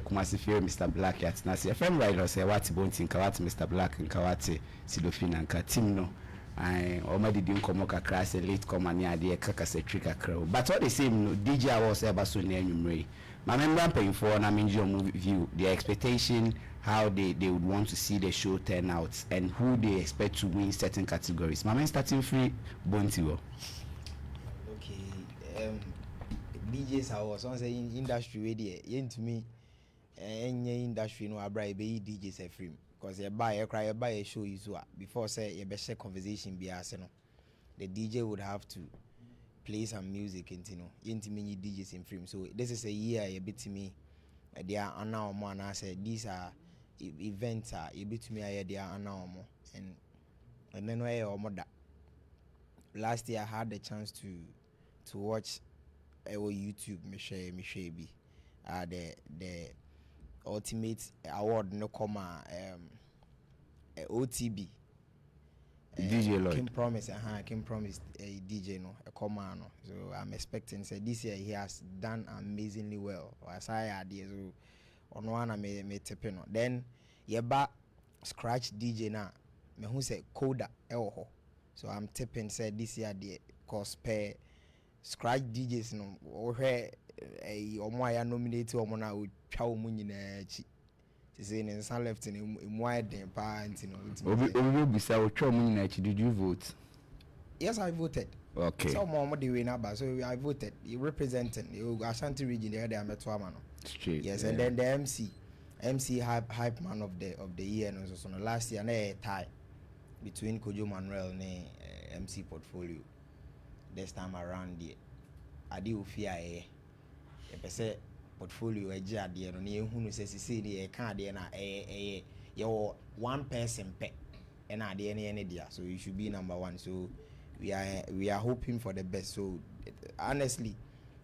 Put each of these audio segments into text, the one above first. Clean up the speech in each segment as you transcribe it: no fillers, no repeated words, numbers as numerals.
KumaseFie Mr. Black at Nasi. A friend writer say what Bontin Kawati Mr. Black and Kawati Silofin and Katimno. I already didn't come up across a late company idea Kakase trick a crow. But what they say DJ was ever so near you. My member paying for and I mean your movie view, the expectation, how they would want to see the show turn out and who they expect to win certain categories. My man starting free Bontiwo. Okay, DJs I was on saying industry radio into me any industry no abra be DJs a free because you buy a show is what before say you be share conversation be as no the DJ would have to play some music into me DJs in frame. So this is a year a bit to me they are now more and I said these are events are a bit to me they are now more and then where or more that last year I had the chance to watch YouTube me share be the ultimate award no comma OTB DJ Lloyd Kim promised a DJ no a comma no, so I'm expecting say this year he has done amazingly well as I idea so on one I may tip no then yeba scratch DJ na me who say coda ho so I'm tipping say this year the cause per scratch DJs no where omo ya nominate omo na o twa omo nyina chi say in some left in wide den pa antino obi bisa o twa omo nyina chi. Did you vote? Yes, I voted. Okay, so more the winner but so I voted. You representing the Ashanti region there they met one straight. Yes, yeah. And then the MC hype man of the year and so no last year na tie between Kojo Manuel and MC Portfolio. This time around the adi ofia e pese portfolio eje ade no na ehunu se sisi ni e kan ade na you one person pe and ade ne dia, so you should be number one. So we are hoping for the best. So honestly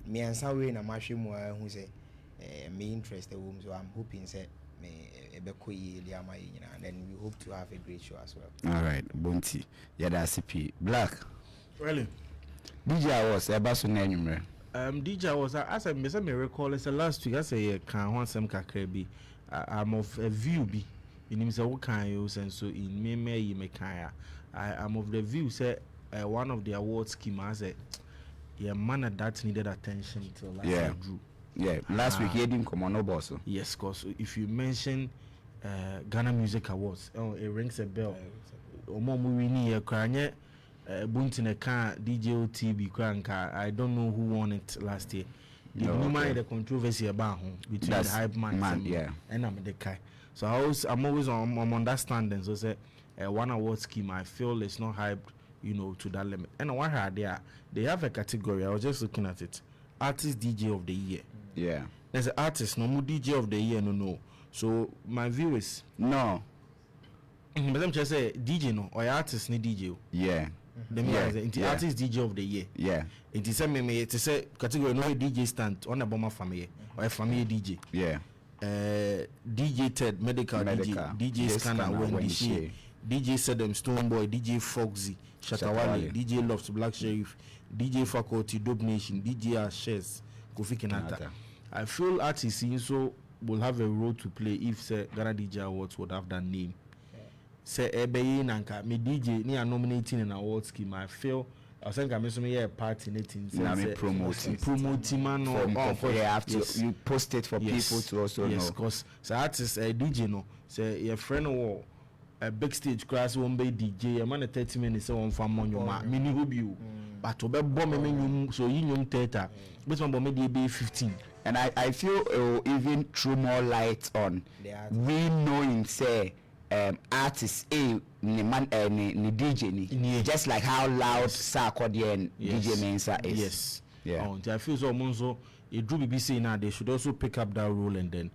me and some way na mahwemu who say me interested so I'm hoping say me ebekoyi liama yina, and then we hope to have a great show as well. All right, Bonti yada CP Black really DJ was eba so na nwumre. DJ was as I me recall it's last week I say can want some kakra bi I'm of a view bi in say what can you and so in me you me kan I am of the view say one of the award scheme as a man that needed attention till last drew. Yeah, last week he didn't come on no boss. Yes, cause if you mention Ghana Music Awards, it rings a bell. Omo movie ni kranye Buntine can DJ OTB Kranka. I don't know who won it last year. The controversy about between the hype man and I'm the guy. So I'm always on understanding. So say one award scheme I feel it's not hyped, to that limit. And one they have a category. I was just looking at it. Artist DJ of the year. Yeah. There's an artist, no more DJ of the year, no. So my view is no. But I'm just say DJ no or artist ni DJ. Yeah. Artist DJ of the year. Yeah. It is a category no DJ stand on a bomber family or a family DJ. Yeah. DJ Ted medical DJ Scanner Wendy DJ Sedem Stoneboy, DJ Foxy, Shatawale, DJ Loves Black Sheriff, DJ Faculty, Dope Nation, DJ Ashes, Kofi Kenata. I feel artists so will have a role to play if say Ghana DJ Awards would have that name. Say Ebeye Nanka, me DJ ni are nominating an award scheme. I feel I was saying I'm party knitting. Promoting man you post it for people to also know. Yes, because so artists DJ no say your friend or a big stage class won't be DJ. A man 30 minutes on from on your mini hobby. But to be bomb so you theater. But one bomb be 15. And I feel even throw more light on. We know him say artist ni man ni DJ ni just like how loud Sarkodie and DJ Mensa is. Yes. Yeah. I feel so also it do BBC now they should also pick up that role and then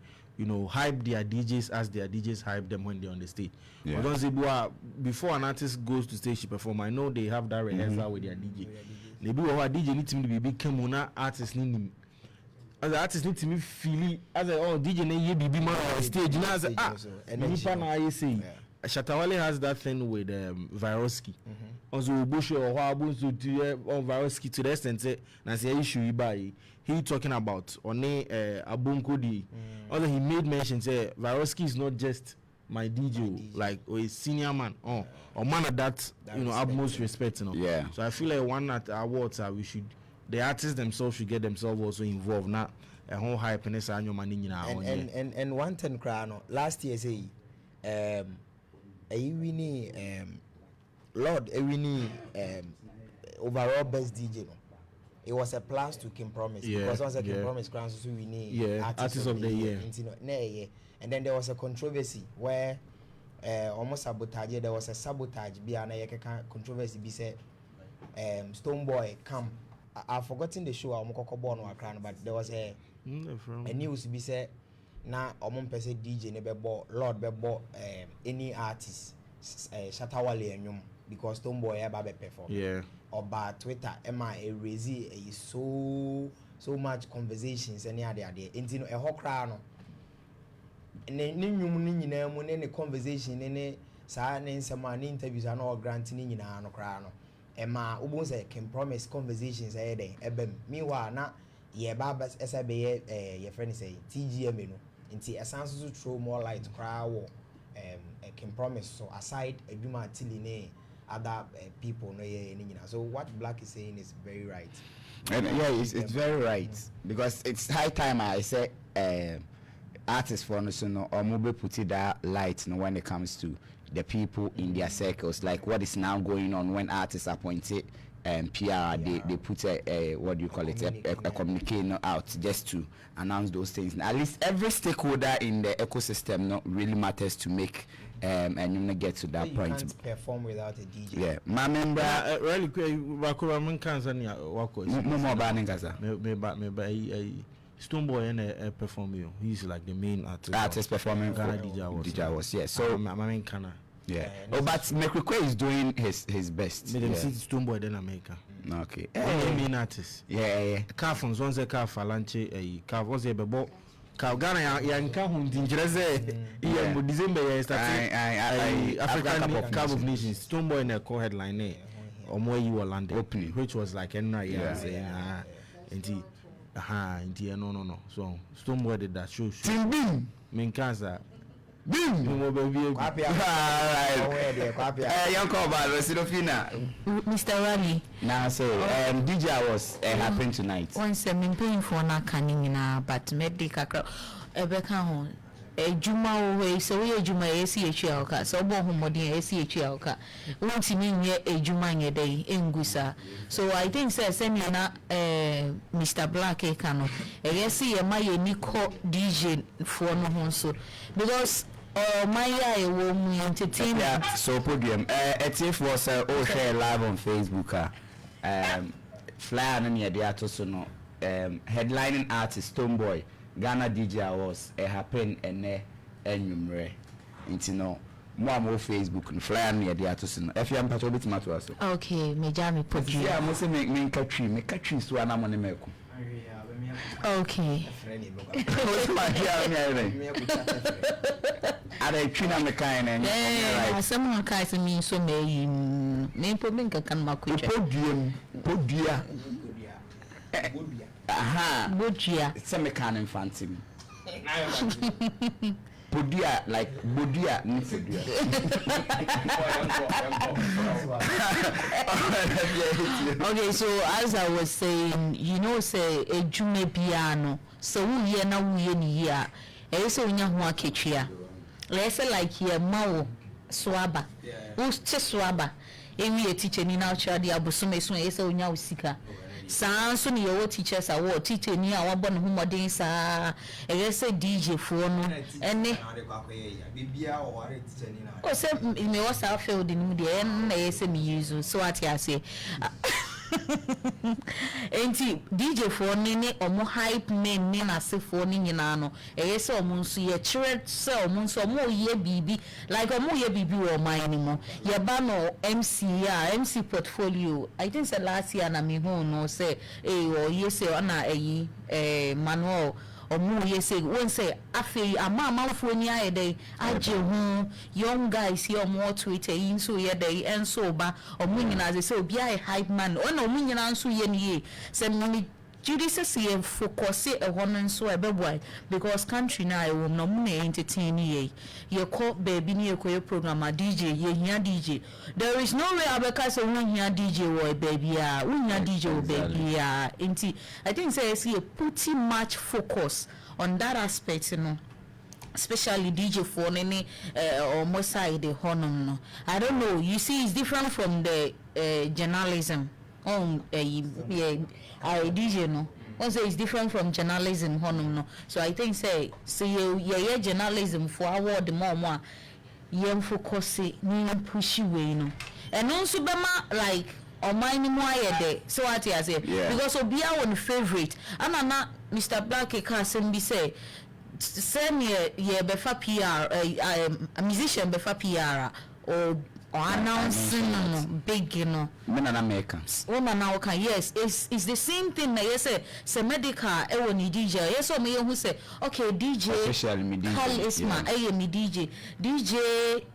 hype their DJs as their DJs hype them when they're on the stage. Yeah. Because before an artist goes to stage to perform, I know they have that rehearsal with their DJ. They do what DJ need to be big Kemuna artist need as the artist need to me feel as DJ na ye be man on stage now as and nipa na I say Shatawale has that thing with Viroski. Also, Bush or Wabunsu to Viroski to the extent that Nancy issue by he talking about on Abunkudi. Although he made mention say Viroski is not just my DJ, like or a senior man, or man of that you know utmost respect, you know. Yeah. So I feel like one at awards we should the artists themselves should get themselves also involved. Not a whole hype and this annual money now. And 110 crown last year say winning Lord winning overall best DJ. No? It was a plus to Kim Promise because once Kim Promise crowns so we need artist of the year. And then there was a controversy where almost sabotage. There was a sabotage. Be an controversy. Be said Stonebwoy come. I've forgotten the show. I'm born or crown, but there was a news be said. Now person DJ never Lord bebo any artist Shatawale and because Stonebwoy ever perform. Yeah. Or by Twitter, Emma raise so much conversations any other day. Into a whole crown. And then any conversation, any silence, some interviews are not granting in a crown. Emma Ubunse can promise conversations a day. Meanwhile, not ye babas as I be your friend say TGM into a sense to throw more light to crowd can promise. So aside a Juma Tiline. Other people know so what Black is saying is very right. And it's very right because it's high time I say artists for us or mobile put it that light when it comes to the people in their circles, like what is now going on when artists appointed PR they put a what do you call it a communique out just to announce those things. At least every stakeholder in the ecosystem really matters to make and you not get to that point. Can't perform without a DJ. Yeah, my member. Really quick, Wakuraman cancer near Wako. No more banning Gaza. Me Stonebwoy and perform you. He's like the main artist performing for DJ was. Yeah, so my main canna. Yeah. Oh, but Mekwe is doing his best. Me them see Stonebwoy then America. Okay. Main artist. Yeah. Car from Zonze car Falanche car was a bebo. Ghana yanka hundinjreze iya mo December start African Cup of Nations Stonebwoy in a co-headline omo yi Orlando opening which was like saying no so Stonebwoy did that show Team Beam Minkaza Beam young call by Mr. Rally now so DJ was happening tonight once I'm paying for na kanina but maybe kakra ebeka ho ejuma we so we ejuma esi ka so bo homodin esi ka wonti mi nye ejuma nye dey engusa so I think say semi na Mr. Black e kano esi ye ma ye niko DJ for no ho so because my entertainment. So podium. ETF was share live on Facebook. Flyer and the artist no. Headlining artist Stonebwoy Ghana DJ Awards happen and numere. Into no more Facebook and flyer near the artist no. If you am patrol bit matter also. Okay, me jam podium. Yeah, must make catchy so ana money make. Okay. Are they trying to kind and yeah, someone guys mean so may name for me can make podia. Aha, Bodia. Some mechanic fancy. Podia like Bodia, Okay, so as I was saying, you know, say a Jume piano, so we are now we in here. So we know what kitchen. Let's say like here, Mao Swaba, who's Swaba. If we a teacher in our child, the Abusume, so now sika. Sans on your teachers are what teacher near our born whom are doing, sir. I say DJ for no, and oh, say, in your self field in the end, they say me use so what I say. Enti DJ for nene omo hype men ni na se for ni nyina no e se omo nso ye chere se omo nso omo ye bibi like omo ye bibi wo man ni mo ye ba no MC portfolio I think say last year na me hu no say o ye say na Manuel omo ye say won say afei amamafo ni ayede agye ho young guys here omo Twitter yin so ye dey enso ba omo nyina ze say obi ai hype man ona omo nyina nso ye ni say money Judy says he focus a woman so a boy because country now I will not entertain ye. You call baby near your program a DJ, ye here DJ. There is no way Abeka say one here DJ or baby, one here DJ or baby. I think say see a pretty much focus on that aspect, you know. Especially DJ for any or more side the honor. I don't know. You see, it's different from the journalism. DJ no. Also it's different from journalism honum no. So I think say yeah journalism for award more yem focus ni push way no. And also bema like on my ni mo ayede. So what I say because obia one favorite. Ana Mr. Black can say send ye befa PR a musician befa PR or announcing big, you know. Men and Americans. Woman now can yes, it's the same thing that you say medical any DJ. Yes, or me who say okay DJ official me DJ. Call Isma me DJ. DJ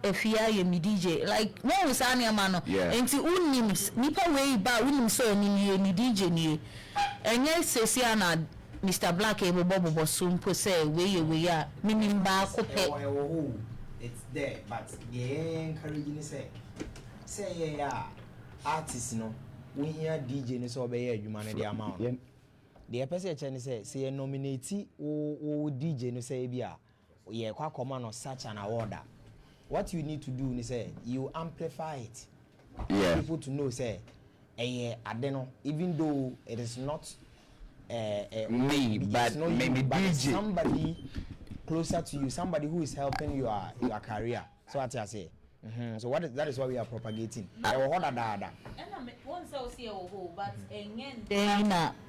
Efia me DJ. Like one was any man. Enti unims nipa way ba unim so ni DJ ni. Enye sesi ana Mr. Black ebo bobo sumpo say we ya minim ba kope. It's there, but encouraging say yeah, artists no. We hear DJ no so be adwuma no the amount. The person chen say nominate o DJ no say bia ye kwa come on such an award. What you need to do is say you amplify it. Yeah. People to know say adeno even though it is not me but maybe DJ somebody closer to you, somebody who is helping your career. So what I say. So that is what we are propagating. Then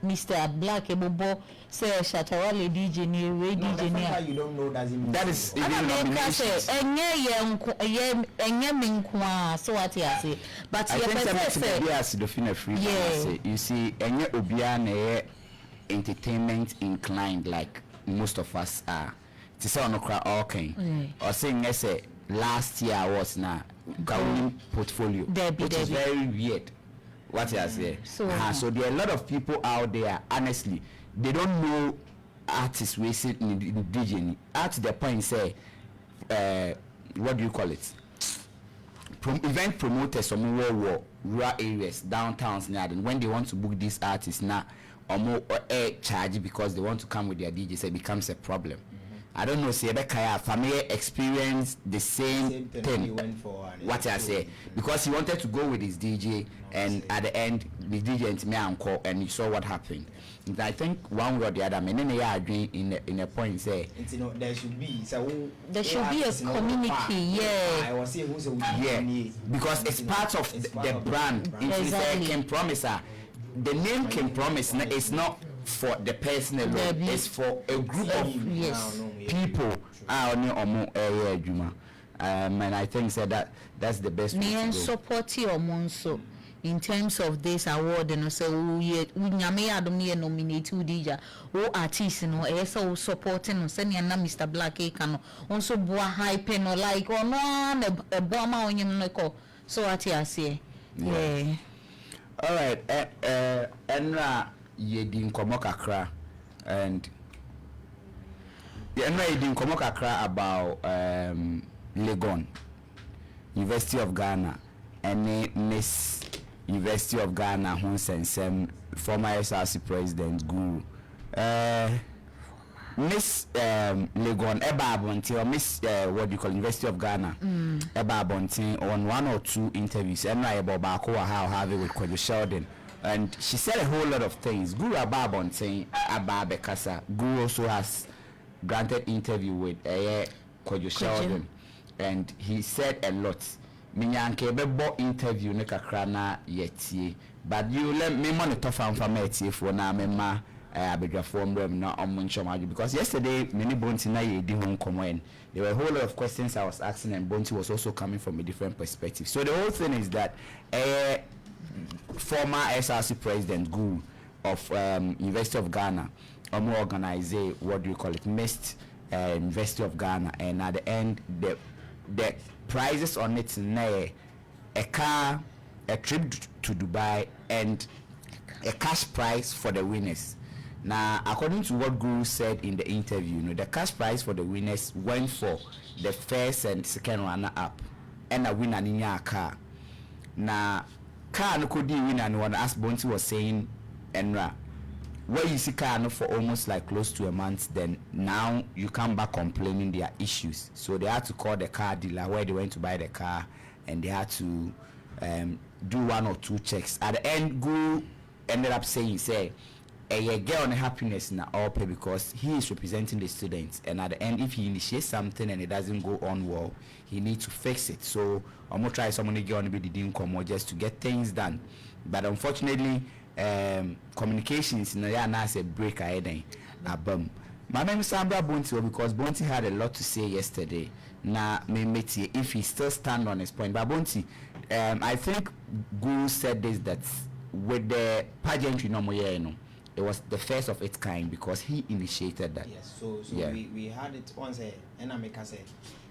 Mr. Black Ebobo say Shatawale DJ ni we DJ ni. You don't know doesn't mean that is even nominations. Enye minkwa so what I say. But I think say the free say you see enye obia na entertainment inclined like most of us are. To say on okay or saying yes last year was now government portfolio which is very weird what I say. So there are a lot of people out there honestly they don't know artists we sit in the DJ at the point say what do you call it event promoters from rural areas downtowns now when they want to book these artists now or more charge because they want to come with their DJs it becomes a problem. I don't know, say Bekaya family experience the same thing. He went for what I say because he wanted to go with his DJ and at the end the DJ and me uncle and you saw what happened. And I think one way or the other, many are doing in a point say there should be a community, I was saying who's because it's part of the brand. Exactly. Can promise her the name can promise it's not for the person alone, it's for a group of people and I think that's the best way to go. Support you so in terms of this award and so we nyame adom ne nominate DJ o artist no so supporting no send na Mr. Black can also boa hype no like no e boa ma onyem no ko so what you say. Yeah. All right, enra yedi nkomo kakra and enra yedi nkomo kakra about Legon University of Ghana and Miss University of Ghana who sensem former SRC president Guru Miss Legon Eba Bonte or Miss what do you call University of Ghana Eba Bonte on one or two interviews enra about how have it with Kojo Sheldon. And she said a whole lot of things. Guru Ababon saying Ababe Kasa. Guru also has granted interview with Kojo Sheldon. And he said a lot. Minyanke bebo interview ne kakrana yeti. But you let me monitor from eti for na mema abedra form rem na omunchomaju because yesterday many Bonti na ye di home comment. There were a whole lot of questions I was asking and Bonti was also coming from a different perspective. So the whole thing is that former SRC president Guru of University of Ghana organize what do you call it, Mist University of Ghana, and at the end the prizes on it a car, a trip to Dubai, and a cash prize for the winners. Now, according to what Guru said in the interview, the cash prize for the winners went for the first and second runner-up, and a winner in your car. Now, car no could win, and when as Bonti was saying, Enra, where you see car no for almost like close to a month, then now you come back complaining there are issues. So they had to call the car dealer where they went to buy the car, and they had to do 1 or 2 checks. At the end, Guru ended up saying, a get on happiness na all pay, because he is representing the students, and at the end, if he initiates something and it doesn't go on well, he needs to fix it. So I'm gonna try someone to get on the income or just to get things done. But unfortunately, communications now a break ahead. My name is Sambra Bonti, because Bonti had a lot to say yesterday. Now, if he still stand on his point, but Bonti, I think Guru said this, that with the pageantry it was the first of its kind because he initiated that. Yes, so yeah. we had it once, and Ameka said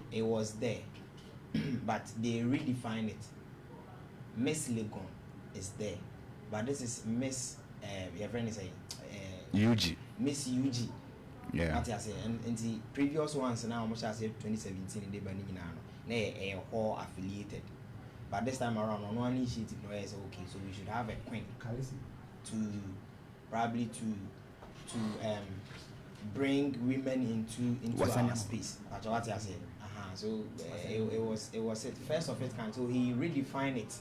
it was there, but they redefined it. Miss Legon is there, but this is Miss, your friend is saying, UG. Miss UG. Yeah. What I say, and the previous ones now, almost I said 2017 in the Benin, they are all affiliated. But this time around, on one initiative, no, I said, okay, so we should have a queen to probably to bring women into our space. That's what I said. So it was it first of its kind. So he redefined it.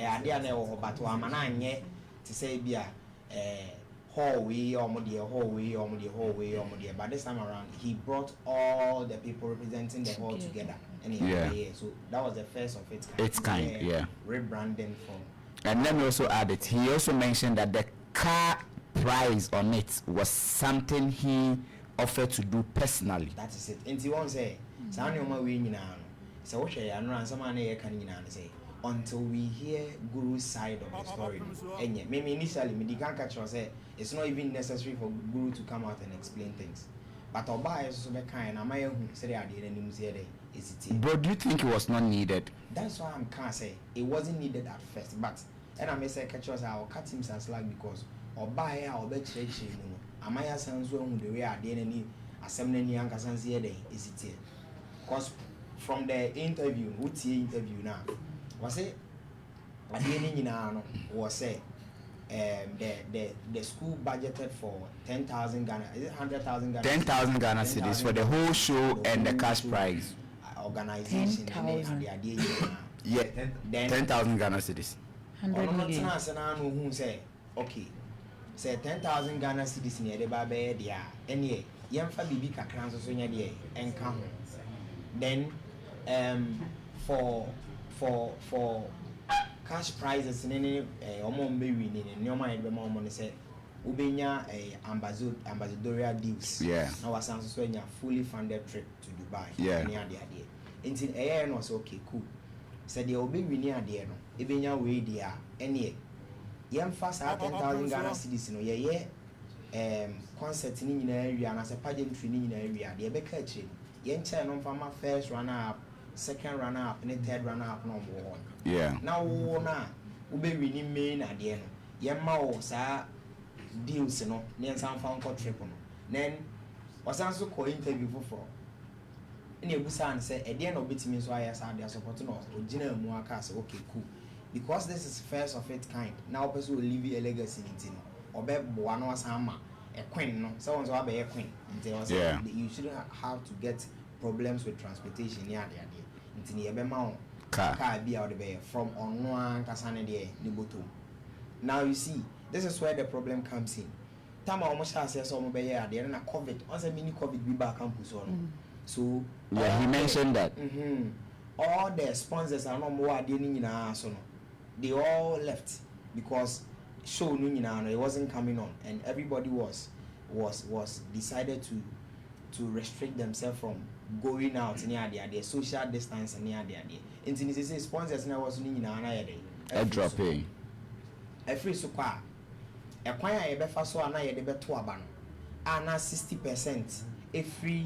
I didn't know, but I'm yet to say be a hallway or hallway. But this time around, he brought all the people representing the hall together. And so that was the first of its kind. Its kind, yeah. Rebranding from. And let me also add it. He also mentioned that the car prize on it was something he offered to do personally. That is it. And he won't say, so until we hear Guru's side of the story. And maybe initially, it's not even necessary for Guru to come out and explain things. But Oba is so kind. But do you think it was not needed? That's why I'm can't say it wasn't needed at first. But and I may say catch us, I'll cut him some slack because Oba or bet church. Amaya sounds wrong the way I did any assembly young Cassan's here is it here? Because from the interview, what's the interview now? Was it at the end was say the school budgeted for 10,000 Ghana, is it 100,000 Ghana? 10,000 Ghana cedis for the whole show and the cash prize. Organization and the idea. Yeah, 10,000 Ghana cedis. 100 million. Say okay, say 10,000 Ghana cedis near the baby there. And yeah, young Fabi Kakran so near the and come. Then for cash prizes in any winning in your mind the mom say Ubenya ambassadorial deals. Yeah. Now was also a fully funded trip to Dubai. Yeah. Near the idea. Until a year was okay, cool. Said the Obi near the no. Ebenya way there. Any young fast 10,000 Ghana cedis no yeah. Concert in area and as a pageantry in area. The Becca yen chain on farmer first runner up, second runner up, and third runner up no more. Yeah. Now ube winning main at the end. Yemma sa deals no, then some found for trip on. Then was also call interview for. And you busan say at the end of it means why I said they are supporting us. Original Muaka say okay, cool. Because this is first of its kind. Now person will leave a legacy in it. Obe Boano Sama, a queen, no. Someone's a queen. Yeah. You shouldn't have to get problems with transportation near the idea. Until you have a car be out there from on one Kasane de Niboto. Now you see, this is where the problem comes in. Tama almost has some there and a COVID, also mini COVID be back campus on. So yeah, he mentioned that. All the sponsors are no more dealing in our son. They all left because show it wasn't coming on, and everybody was decided to restrict themselves from going out near the social distance near the idea. Until they say sponsors now was a dropping. A free super a choir a befa so an I de beto abano. and 60% every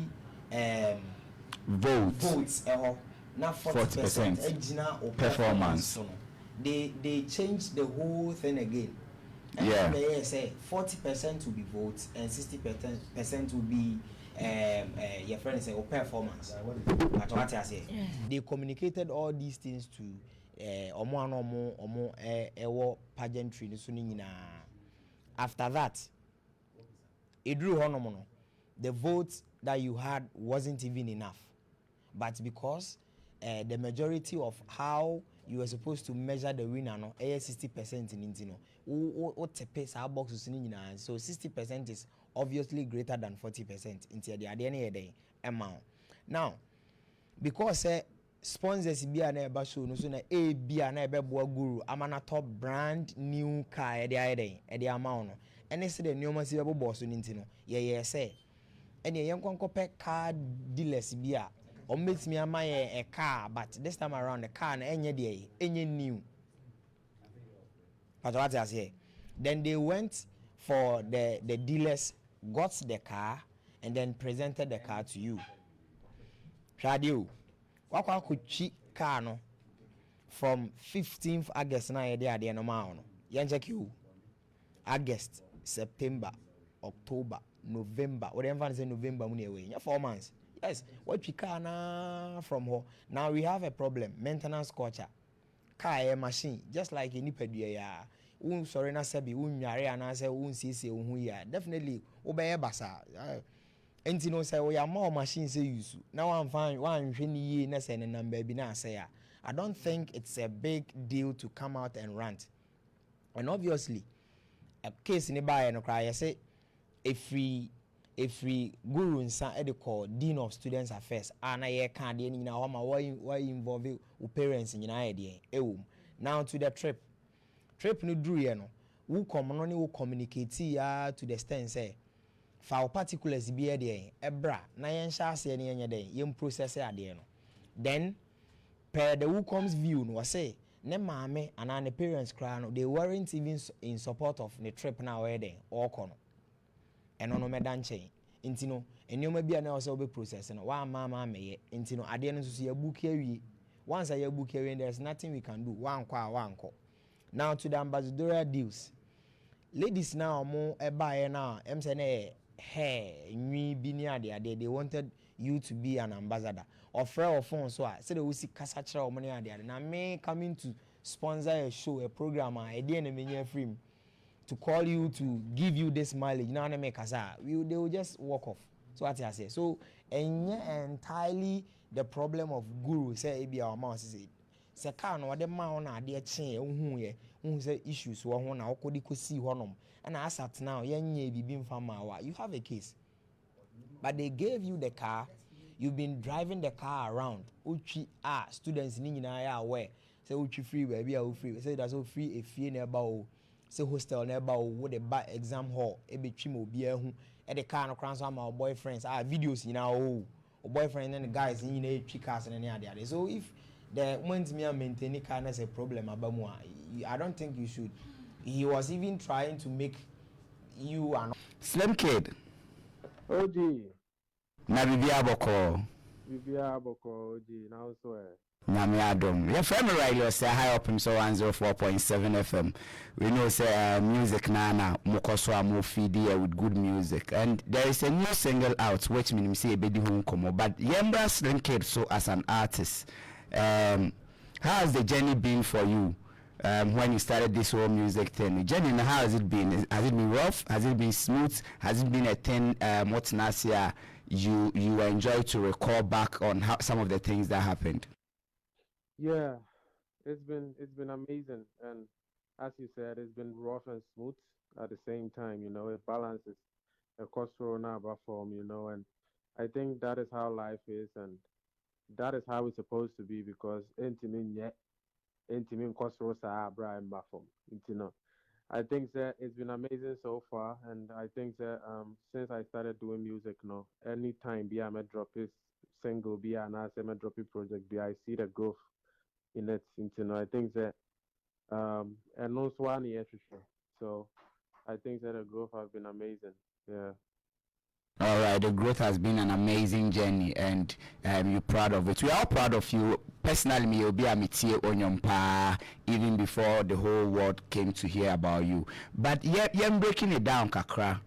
votes now 40% original or performance. So they changed the whole thing again. And they say 40% will be votes and 60% will be your friends say or performance. But what I say, they communicated all these things to omo pageantry ni. After that, it drew honomono. The votes that you had wasn't even enough, but because the majority of how you were supposed to measure the winner no 60% in intino what pace our boxes in so 60% is obviously greater than 40% into the day amount. Now because sponsors be an eba show no so na a be an eba guru amana top brand new car at the amount no and say the new massive boss in intino yeah say and the young pet car dealers be or makes me a car, but this time around the car and any new. But what I say, then they went for the dealers, got the car, and then presented the car to you. Shadio, what could cheat car no from 15th August na the normal no. Yan check you. August, September, October, November. Whatever say November money away. 4 months. Yes, what we can from her. Now we have a problem. Maintenance culture. Car machine, just like any pedia. Sorry na sebi yare and say see ya. Definitely obey basa. And you know say we are more machines use. Now I'm fine one ye na say number be na say. I don't think it's a big deal to come out and rant. And obviously, a case in the buy no cry say if we guru nsa e de call dean of students affairs ana ye kan de nyina wa ma why involve your parents nyina ye de now to the trip no duru ye no wo come no ne wo communicate ya to the extent say fa particulars bi ye de ebra na ye nhyɛ ase ne ye de ye process ade no then per the who comes view no say ne maame ana ne parents cry no they weren't even in support of the trip now where they all kono eno no meda nche nti no enoma bia na also be process no wa mama meye nti no ade no so ya book awie once ya book awie there's nothing we can do one kwa now to the ambassadorial deals ladies now mo eba na em say na hair nwi bi ni ade they wanted you to be an ambassador offer or phone so say they will see kasa kira o money ade na me coming to sponsor a show a program a dey na me free to call you to give you this mileage now na make kasa they will just walk off so what I say so entirely the problem of guru say e be our mouth say car no de ma na ade che ehun ye say issues wo ho na okodi kosi honom and as at now yenye bibi mfa ma you have a case but they gave you the car you've been driving the car around uchi students ni nyina ya aware say uchi free baby a free say that's so free a fee na ba o say hostel na ba o wo the ba exam hall e betwi ma obi ahu e the car no kran so ama boyfriends videos nyina o boyfriend and the guys nyina etwi cars na ade so if the moment me maintain car as a problem abamu I don't think you should. He was even trying to make you an Xlimkid OG. na bibia boko OG now so Nyame Adom. Your friend Riley say hi Opemsuo 104.7 FM. We know say music nana mokoso am feed here with good music. And there is a new single out which means say ebedi hu nkomo. But Yembra Xlimkid so as an artist, how has the journey been for you? When you started this whole music thing, journey, how has it been? Has it been rough? Has it been smooth? Has it been a thing? What Nasia you enjoy to recall back on how some of the things that happened? Yeah, it's been amazing, and as you said, it's been rough and smooth at the same time. You know, it balances a cultural number form. You know, and I think that is how life is, and that is how it's supposed to be because intimate cultural sa Brian Buffum. You know, I think that it's been amazing so far, and I think that since I started doing music, no, anytime be I'm a drop is single, be an I'm a drop project, be I see the growth in it. You know, I think that and also one year so I think that the growth has been amazing. Yeah. All right, the growth has been an amazing journey, and you're proud of it. We are all proud of you. Personally, me, Obi Amitie Onyompa, even before the whole world came to hear about you. But yeah, I'm breaking it down, Kakra.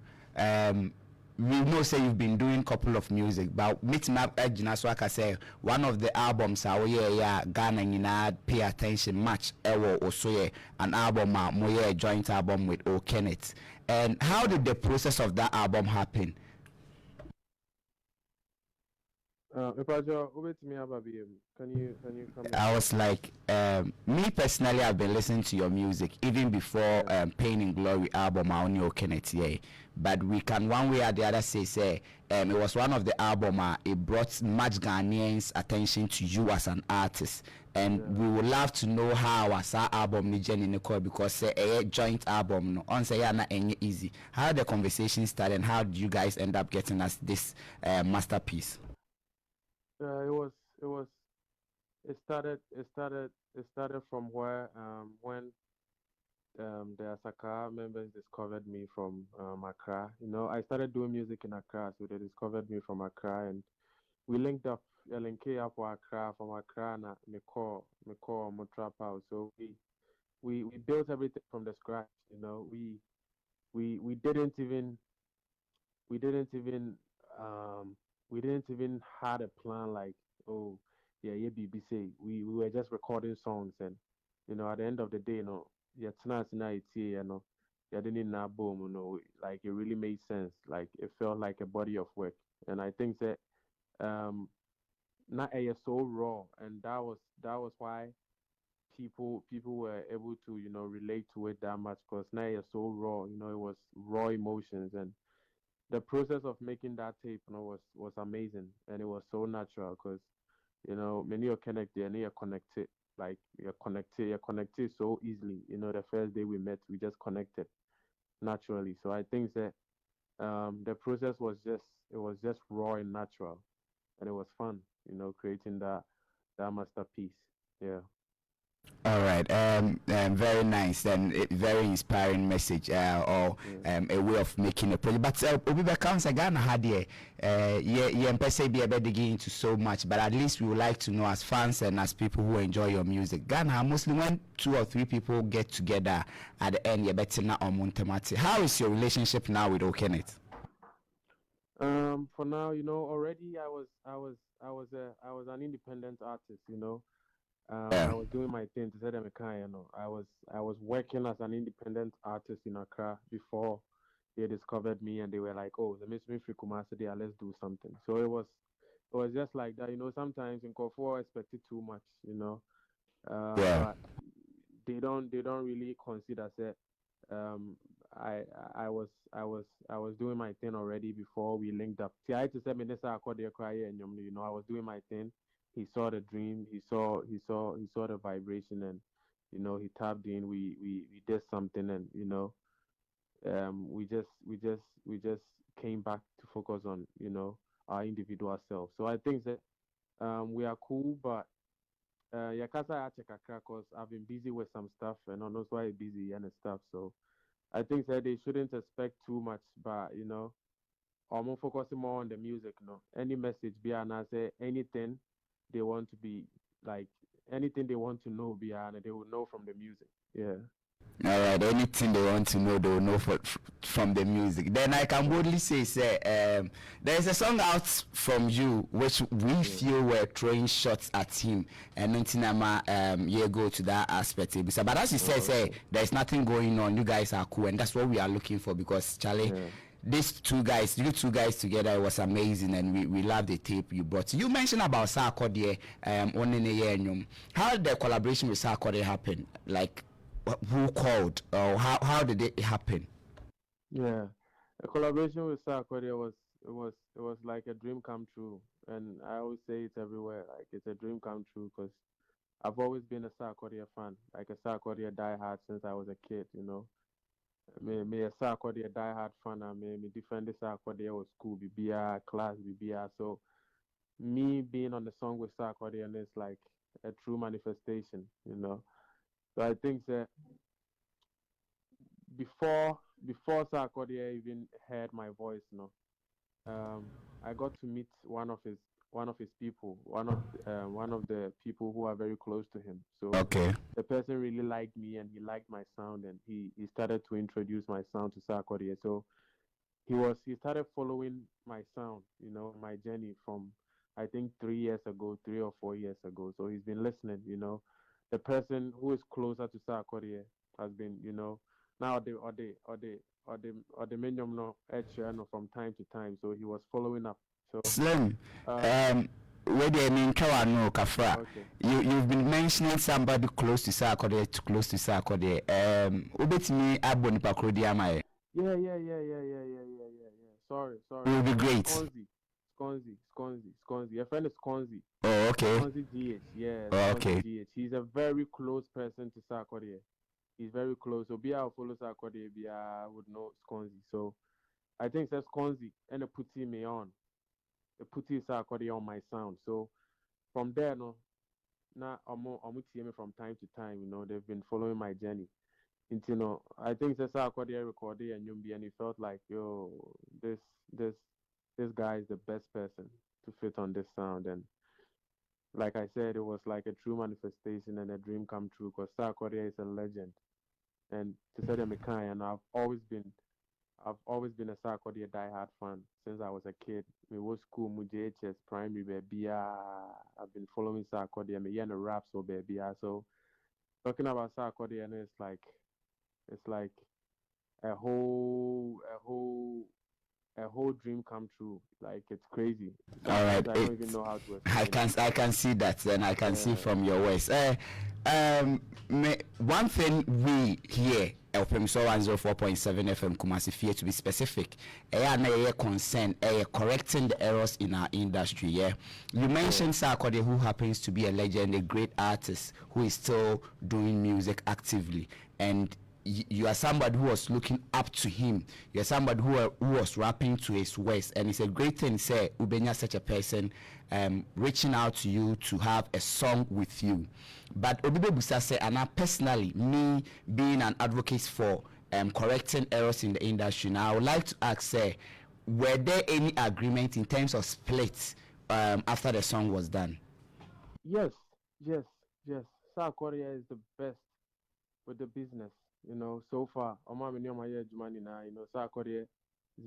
We know say you've been doing couple of music, but meet map Ejina so I can say one of the albums yeah Ghana pay attention much ewo also yeah an album mo yeah joint album with O Kenneth. And how did the process of that album happen? Over to me, Ababi. Can you come I again? was like, me personally, I've been listening to your music even before Yeah. Pain in Glory album. I only Kenneth, yeah. But we can one way or the other say, it was one of the album. It brought much Ghanaians' attention to you as an artist, and Yeah. we would love to know how was our album ni Jenny Nicole because say a joint album no on say na any easy. How the conversation started and how did you guys end up getting us this masterpiece? It was it was it started from where when the Asaka members discovered me from Accra. You know, I started doing music in Accra, so they discovered me from Accra, and we linked up. LNK up for Accra from Accra na me call Motrap House. So we built everything from the scratch. You know, we didn't even we didn't even um we didn't even had a plan like, oh yeah BBC. We were just recording songs, and you know, at the end of the day, you know, yeah tonight you know, yeah didn't not boom, you know, like it really made sense. Like it felt like a body of work. And I think that not a so raw, and that was why people were able to, you know, relate to it that much, because now it's so raw. You know, it was raw emotions, and the process of making that tape, you know, was amazing, and it was so natural because, you know, many are connected and you're connected, like you're connected so easily. You know, the first day we met, we just connected naturally. So I think that the process was just raw and natural, and it was fun, you know, creating that masterpiece. Yeah. All right. Very nice and very inspiring message. Or Yeah. a way of making a project. But Obi becomes a Ghana had yeah, yeah, and per se be able to get into so much. But at least we would like to know as fans and as people who enjoy your music. Ghana mostly when 2 or 3 people get together at the end, you better not on Montemati. How is your relationship now with Okenneth? For now, you know, already I was an independent artist, you know. I Yeah. was doing my thing to say them a kind, you know. I was working as an independent artist in Accra before they discovered me, and they were like, "Oh, the Miss Free Kumasi there, let's do something." So it was just like that, you know. Sometimes in Kofor expected too much, you know. Yeah. But they don't really consider that um I I was doing my thing already before we linked up. See, I had to say Minister Akode cry, and you know, I was doing my thing. He saw the dream, he saw the vibration, and you know, he tapped in. We did something, and you know, we just came back to focus on, you know, our individual selves. So I think that we are cool, but yeah, cause I check cause I've been busy with some stuff, and I know why busy and stuff. So I think that they shouldn't expect too much, but you know, I'm more focusing more on the music. No, any message be and I say anything they want to be like, anything they want to know be and they will know from the music. Yeah. All right, anything they want to know, they will know from the music. Then I can boldly say, there's a song out from you which we Yeah. feel were throwing shots at him, and nothing yeah go to that aspect. But as you said, Oh, say okay. there's nothing going on. You guys are cool, and that's what we are looking for because Charlie. Yeah. These two guys, you 2 guys together, it was amazing, and we love the tape you brought. You mentioned about Sarkodie, on in a year. How did the collaboration with Sarkodie happen? Like, who called or how did it happen? Yeah. A collaboration with Sarkodie was like a dream come true, and I always say it everywhere, like it's a dream come true because I've always been a Sarkodie fan, like a Sarkodie diehard since I was a kid, you know. Me a Sarkodie diehard fan, and me defend the Sarkodie was school, BBR, class, BBR. So me being on the song with Sarkodie, and it's like a true manifestation, you know. So I think that before Sarkodie even heard my voice, you know, I got to meet one of his people, one of the people who are very close to him. So Okay. the person really liked me and he liked my sound and he started to introduce my sound to Sarkodie. So he started following my sound, my journey from I think 3 years ago, 3 or 4 years ago. So he's been listening, The person who is closer to Sarkodie has been, now the medium no from time to time. So he was following up. So Slim, uh where the mean no kafra. okay. You've been mentioning somebody close to Sarkodie, close to Sarkodie. Ubetimi aboni pakrodi amaye. Yeah. Sorry. Will be great. Sconzi. Your friend is Sconzi. Oh, okay. Sconzi GH. Yeah, Oh, Sconzi okay. GH. He's a very close person to Sarkodie. He's very close. So Bia follow Sarkodie, Bia would know Sconzi. So I think that's Sconzi and it puts me on. It puts Sarkodie on my sound. So from there, no, now I'm me from time to time. They've been following my journey. I think that's how I recorded and Yumbi, and he felt like, yo, this this this guy is the best person to fit on this sound. And like I said, it was like a true manifestation and a dream come true because Sarkodie is a legend. And to say them and I've always been a Sarkodie diehard fan since I was a kid. Me was school, mu JHS primary baby. I've been following Sarkodie. Me yeah, the raps or baby. So talking about Sarkodie, and it's like a whole dream come true. Like it's crazy. All right. Sometimes I don't even know how to I explain it. can see that, and I can see Yeah. from your words. One thing we here Opemsuo 104.7 FM KumaseFie, to be specific, a concern, correcting the errors in our industry. Yeah, you mentioned Sarkodie, who happens to be a legend, a great artist who is still doing music actively, and you are somebody who was looking up to him. You're somebody who was rapping to his words, and it's a great thing, say, Ubenya such a person reaching out to you to have a song with you. But Obibe Busa say, and I personally, me being an advocate for correcting errors in the industry, now I would like to ask, say, were there any agreement in terms of splits after the song was done? Yes, yes. Sir Korea is the best with the business. So far, Sir Korea is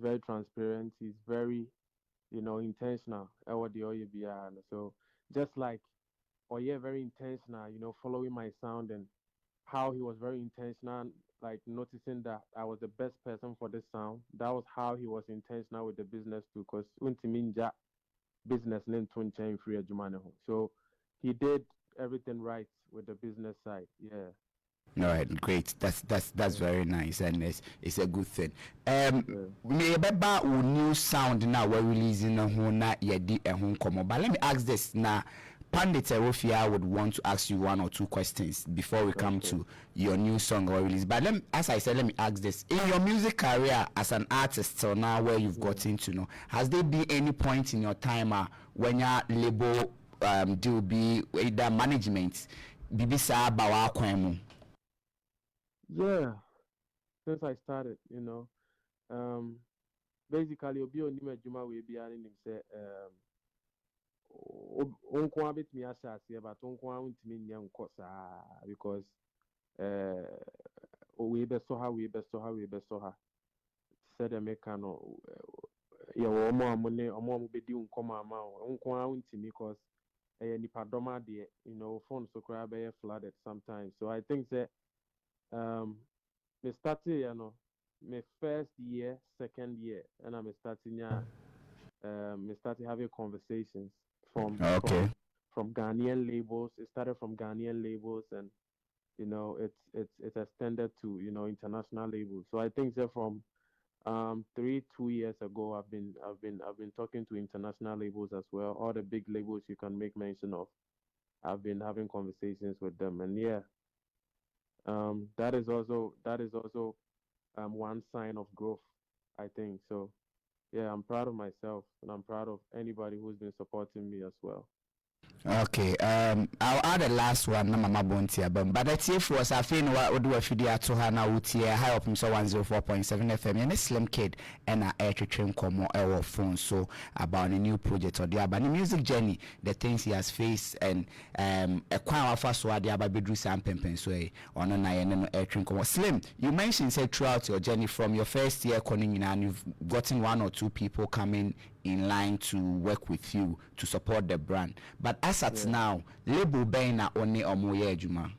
very transparent. He's very, intentional. What the oil be, so just like very intentional. Following my sound and how he was very intentional, like noticing that I was the best person for this sound. That was how he was intentional with the business too, because untiminja business name chain free Jumaneho. So he did everything right with the business side. Yeah. All right, great. That's very nice, and it's a good thing. Yeah. Me beba new sound now we're releasing na ho na yedi ehun komo. But let me ask this now. Pandit Erofia would want to ask you one or two questions before we come Okay. to your new song or release. But as I said, let me ask this: in your music career as an artist, so now where you've gotten to know, has there been any point in your time when your label deal be either management, bibisa bawa kwemu? Yeah. Since I started, basically obi onim adwuma we bia ne nim say onko abetumi ahyɛ aseɛ but onko a wontumi nyɛ nkɔ saa because we bɛsɔ ha sɛdeɛ meka no yɛwɔ ɔmo a mobɛdi wo nkɔmmɔ ama wo nko a wontumi cause ɛyɛ nipadɔm adeɛ phone so koraa bɛyɛ flooded sometimes. So I think that me started my first year, second year, and I'm starting me started having conversations from Okay. from Ghanaian labels. It started from Ghanaian labels, and it's extended to international labels. So I think that from 2 years ago, I've been talking to international labels as well. All the big labels you can make mention of. I've been having conversations with them, and yeah, that is also one sign of growth, I think. So yeah, I'm proud of myself, and I'm proud of anybody who's been supporting me as well. Okay, I'll add the last one, na Mama Bontia, but that's if was I feel what do a video to her now with here, high up so 104.7 FM, and a Xlimkid and a air train come our phone so about a new project or the about the music journey, the things he has faced, and a quite first word the about bedroom Sam Pempensway on an iron air train come. Slim, you mentioned say throughout your journey from your first year coming and you've gotten one or two people coming in line to work with you to support the brand. But as at now, label bang na only omoye juma.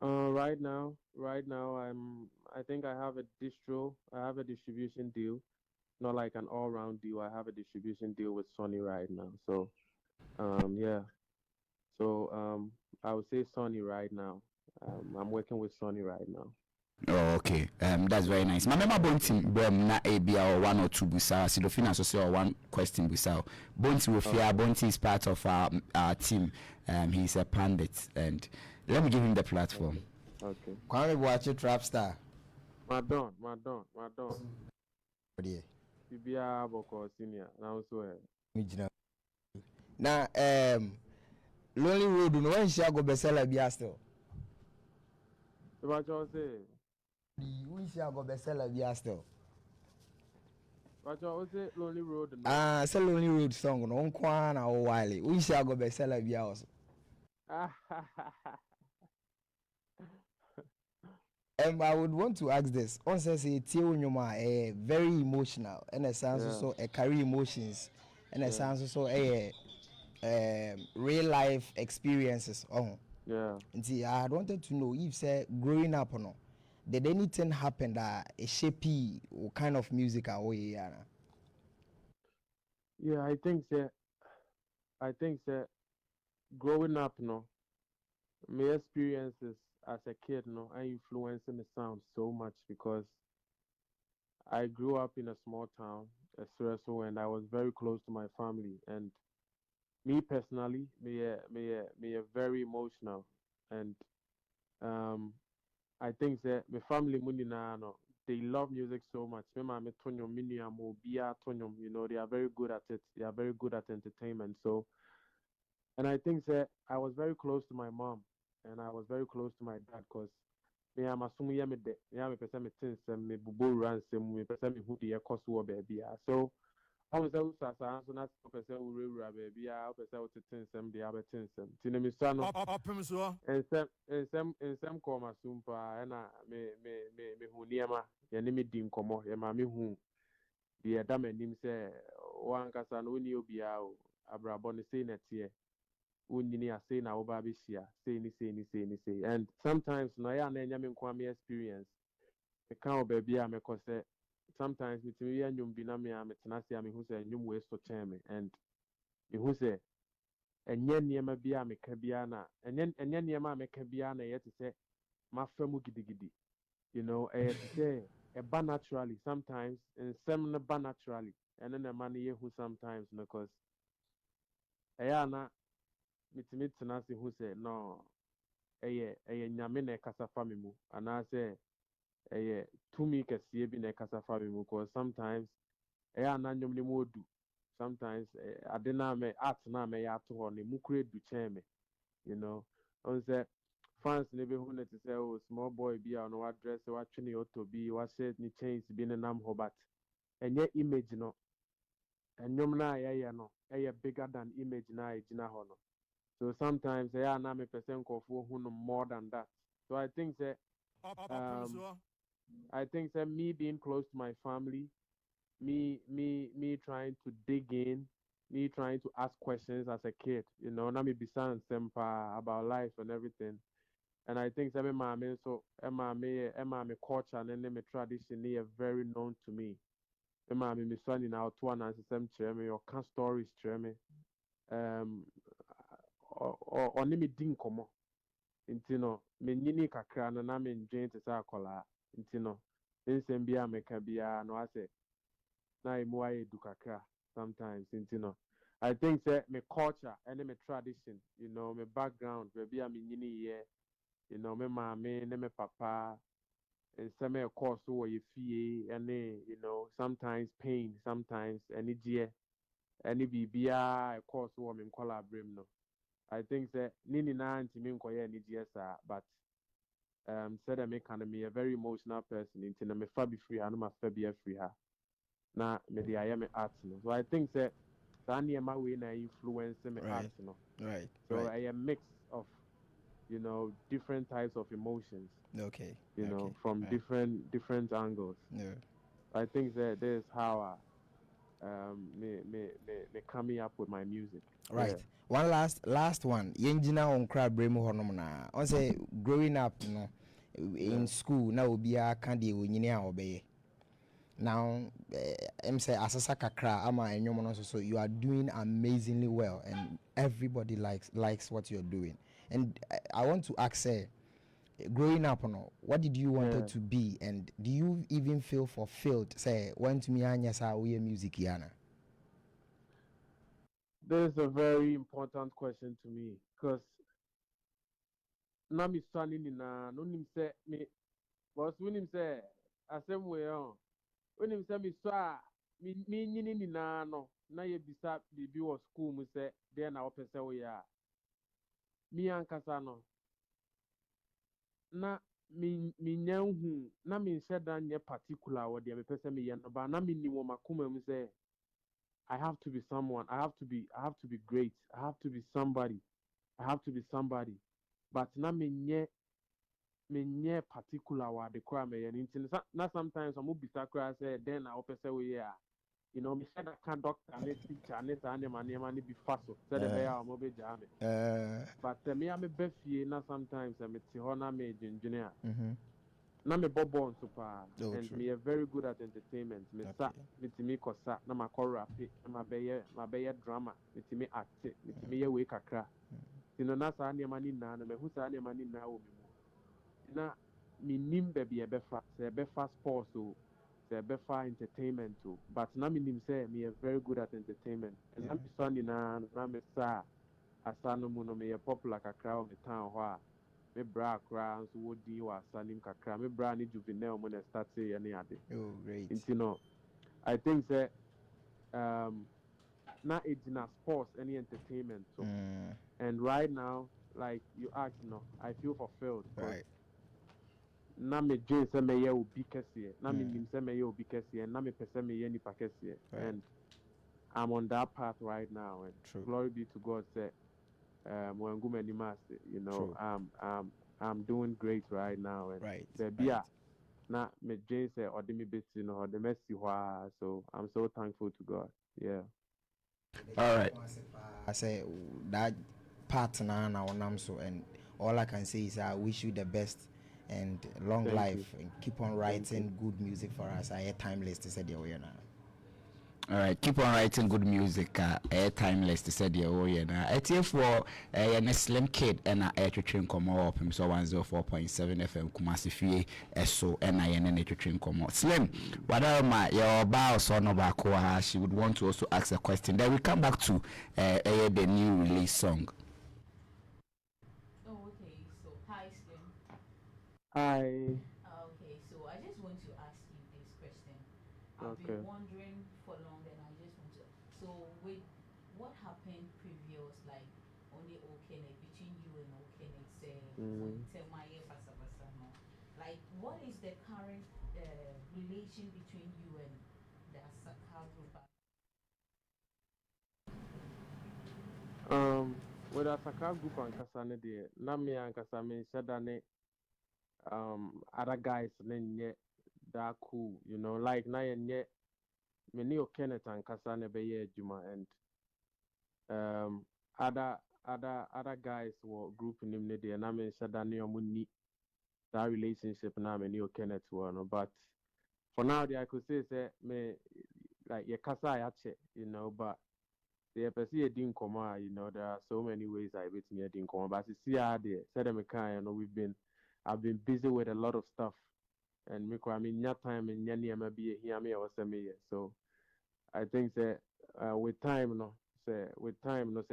Right now, I think I have a distro. I have a distribution deal, not like an all-round deal. I have a distribution deal with Sony right now. So, yeah. So, I would say Sony right now. I'm working with Sony right now. Oh, okay. That's very nice. My member Bontim na ABA or one or two busa. Silofina so say one question busa. Bonti Wofia, Bonti is part of our team. He's a pandit, and let me give him the platform. Okay. Kwame Boache Trap Star. Madon. Dear. Bibia Boko Senior. Now so. Now, Lonely Road, no one shall go bestseller be still. What you say? We shall go bestseller be still. What you say? Lonely Road. It's a Lonely Road song, no one or Wiley. We shall go bestseller be also. I would want to ask this. On says a very emotional, and it sounds also a carry emotions, and it sounds also a real life experiences. Yeah. And see, I wanted to know if say growing up or no, did anything happen that a shapey kind of music away? Yeah, I think that growing up, no, my experiences as a kid, no, I influencing the sound so much because I grew up in a small town, Espresso, and I was very close to my family. And me personally, me a very emotional, and um, I think that my family, muni na no, they love music so much. Me ma me tonyo, me nua mo, biya tonyo, they are very good at it. They are very good at entertainment. So, and I think that I was very close to my mom, and I was very close to my dad, because me am assuming me de me am person me things me bubu ran sem me person me who the cost wo baby. So I was also so not person who rewura baby. I person who things sem the other things sem. Tine me so no Opemsuo. and some call my sumpa and me hu niema ye ne me di nkomo ye ma me hu the dam anim say one kasa no ni obi a o abrabo ne say na tie unyini ase na wo ba be hia say and sometimes no ya na nya me nkwa me experience me kan o baby a me ko say sometimes me timi ya nyum bi na me a me tena se a me hu say nyum we so chen me and me hu say enye niema bi a me ka bia na enye niema a me ka bia na ye te say mafa mu gidigidi te say e ba naturally sometimes and some na ba naturally and then the man ye who sometimes because na mitimi tena se hu say no ɛyɛ nyame na ɛkasa fa me mu anaasɛ ɛyɛ tumi kɛseɛ bi na ɛkasa fa me mu because sometimes ɛyɛ ana nnwom ne mu odu sometimes ade na me art na mɛyɛ ato hɔ no mu kura edu kyɛn me ɔn sɛ fans ne bi hu ne te sɛ o small boy bi a ɔno wadress watwe ne ɔtɔ bi wahyɛ ne chains bi ne nam hɔ but ɛnyɛ image no nnwom na yɛyɛ no ɛyɛ bigger than image na ɛgyina hɔ no. So sometimes yeah, na me person for who more than that. So I think that me being close to my family, me trying to dig in, me trying to ask questions as a kid, na me be saying sempa about life and everything. And I think that my culture and then my tradition they are very known to me. Me son in our two and some me or can stories me. Um ɔne me di nkɔmmɔ nti no menyini kakra no na mendwen te sɛ akɔlaa nti no nsɛm bi a meka biara no asɛ na ɛmu ayɛ du kakra sometimes nti no I think sɛ me culture ɛne me tradition me background baabi a menyiniiɛ me maame ne me papa nsɛm a ɛkɔɔ so wɔ yɛ fie ɛne sometimes pain sometimes anigyeɛ any BBI course woman collaborate no. I think that Nini Nan to me any GSR, but said I make me a very emotional person into me fabi free and my fabi free her. Na maybe I am art no. So I think that Sanya my way na influence me art Right. no. Right. So Right. I am mix of different types of emotions, Okay. Okay. from Right. different angles. Yeah. I think that this is how me coming up with my music. Right. Yeah. One last one. Yenjina on crab bremu honom na. On say growing up, in school na obi a ka de onyini a obeye. Now, I'm say asasa kakra ama enyom no so you are doing amazingly well and everybody likes what you're doing. And I want to ask growing up what did you wanted to be and do you even feel fulfilled say when to me anya sa we music yana? This is a very important question to me because na me standing in no nim say me boss when him say asem way on when him say me so me nyini ni na no na ye bisa bibi was school mu say there na opese we ya me ankasa no na me nyanhu na me nhyɛ da nyɛ particular wɔ deɛ mepɛ sɛ meyɛ no ba na me ni wɔ makoma mu sɛ I have to be someone. I have to be great. I have to be somebody. I have to be somebody. But na me particular wa the crowd me and na sometimes I'm be sakura say then I open say we are. Me said I can doctor and teacher and it and man be fast so the be am be jam. But me am be fie na sometimes me ti ho na me engineer. Na me bobo so pa and true. me are very good at entertainment. Me sa me ti me kosa na ma ko rap na ma be drama. Me ti me act, me ti me ye we kakra. Na sa na ni na me hu sa na ni na wo me mu. Na me nim baby e be fa sports o, se be fa entertainment o. But na me nim say me are very good at entertainment. And na me so ni na me sa asa no mu no me popular kakra o me town ho a. Me bra kra nso wodi wa sanim kakra me bra ni juvenile mo na start say any ade. Oh, great. I think that na ejina sports any entertainment so and right now like you asked I feel fulfilled Right. na me dream say me ye obi kese na me nim say me ye obi kese na me pese me ye nipa kese and I'm on that path right now and True. glory be to God say True. I'm doing great right now and Right. baby na me dream say or me beti no or the mercy so I'm so thankful to God. Yeah. All right. I say that partner now on so and all I can say is I wish you the best and long Thank life you. and keep on writing good music for us. I hear timeless to say the way now. All right, keep on writing good music. Air timeless to say the way na. It's for a Xlimkid and a train come up. So 104.7 FM KumaseFie so and I and a train come up. Slim, whatever my your bow son of Aqua, she would want to also ask a question. Then we come back to the new release song. Oh, okay. So, hi, Slim. Hi. Okay, so I just want to ask you this question. I've Okay. been wondering for long, and I just want to. So, with what happened previous, like only Okene between you and Okene, say, like, what is the current relation between you and the Asaka group? With a Saka group and Kasane de Nami and Kasame Shadane other guys then yet that cool, like na yet many Kenneth and Kasane be Juma and other guys were grouping him there and I mean Shadane Omuni that relationship now many Kenneth one but for now I could say me like your kasa yache, but the person didn't come out, there are so many ways I bet me didn't come but see how there said them kind, I've been busy with a lot of stuff and me I mean your time and yani be here me or me so I think that with time say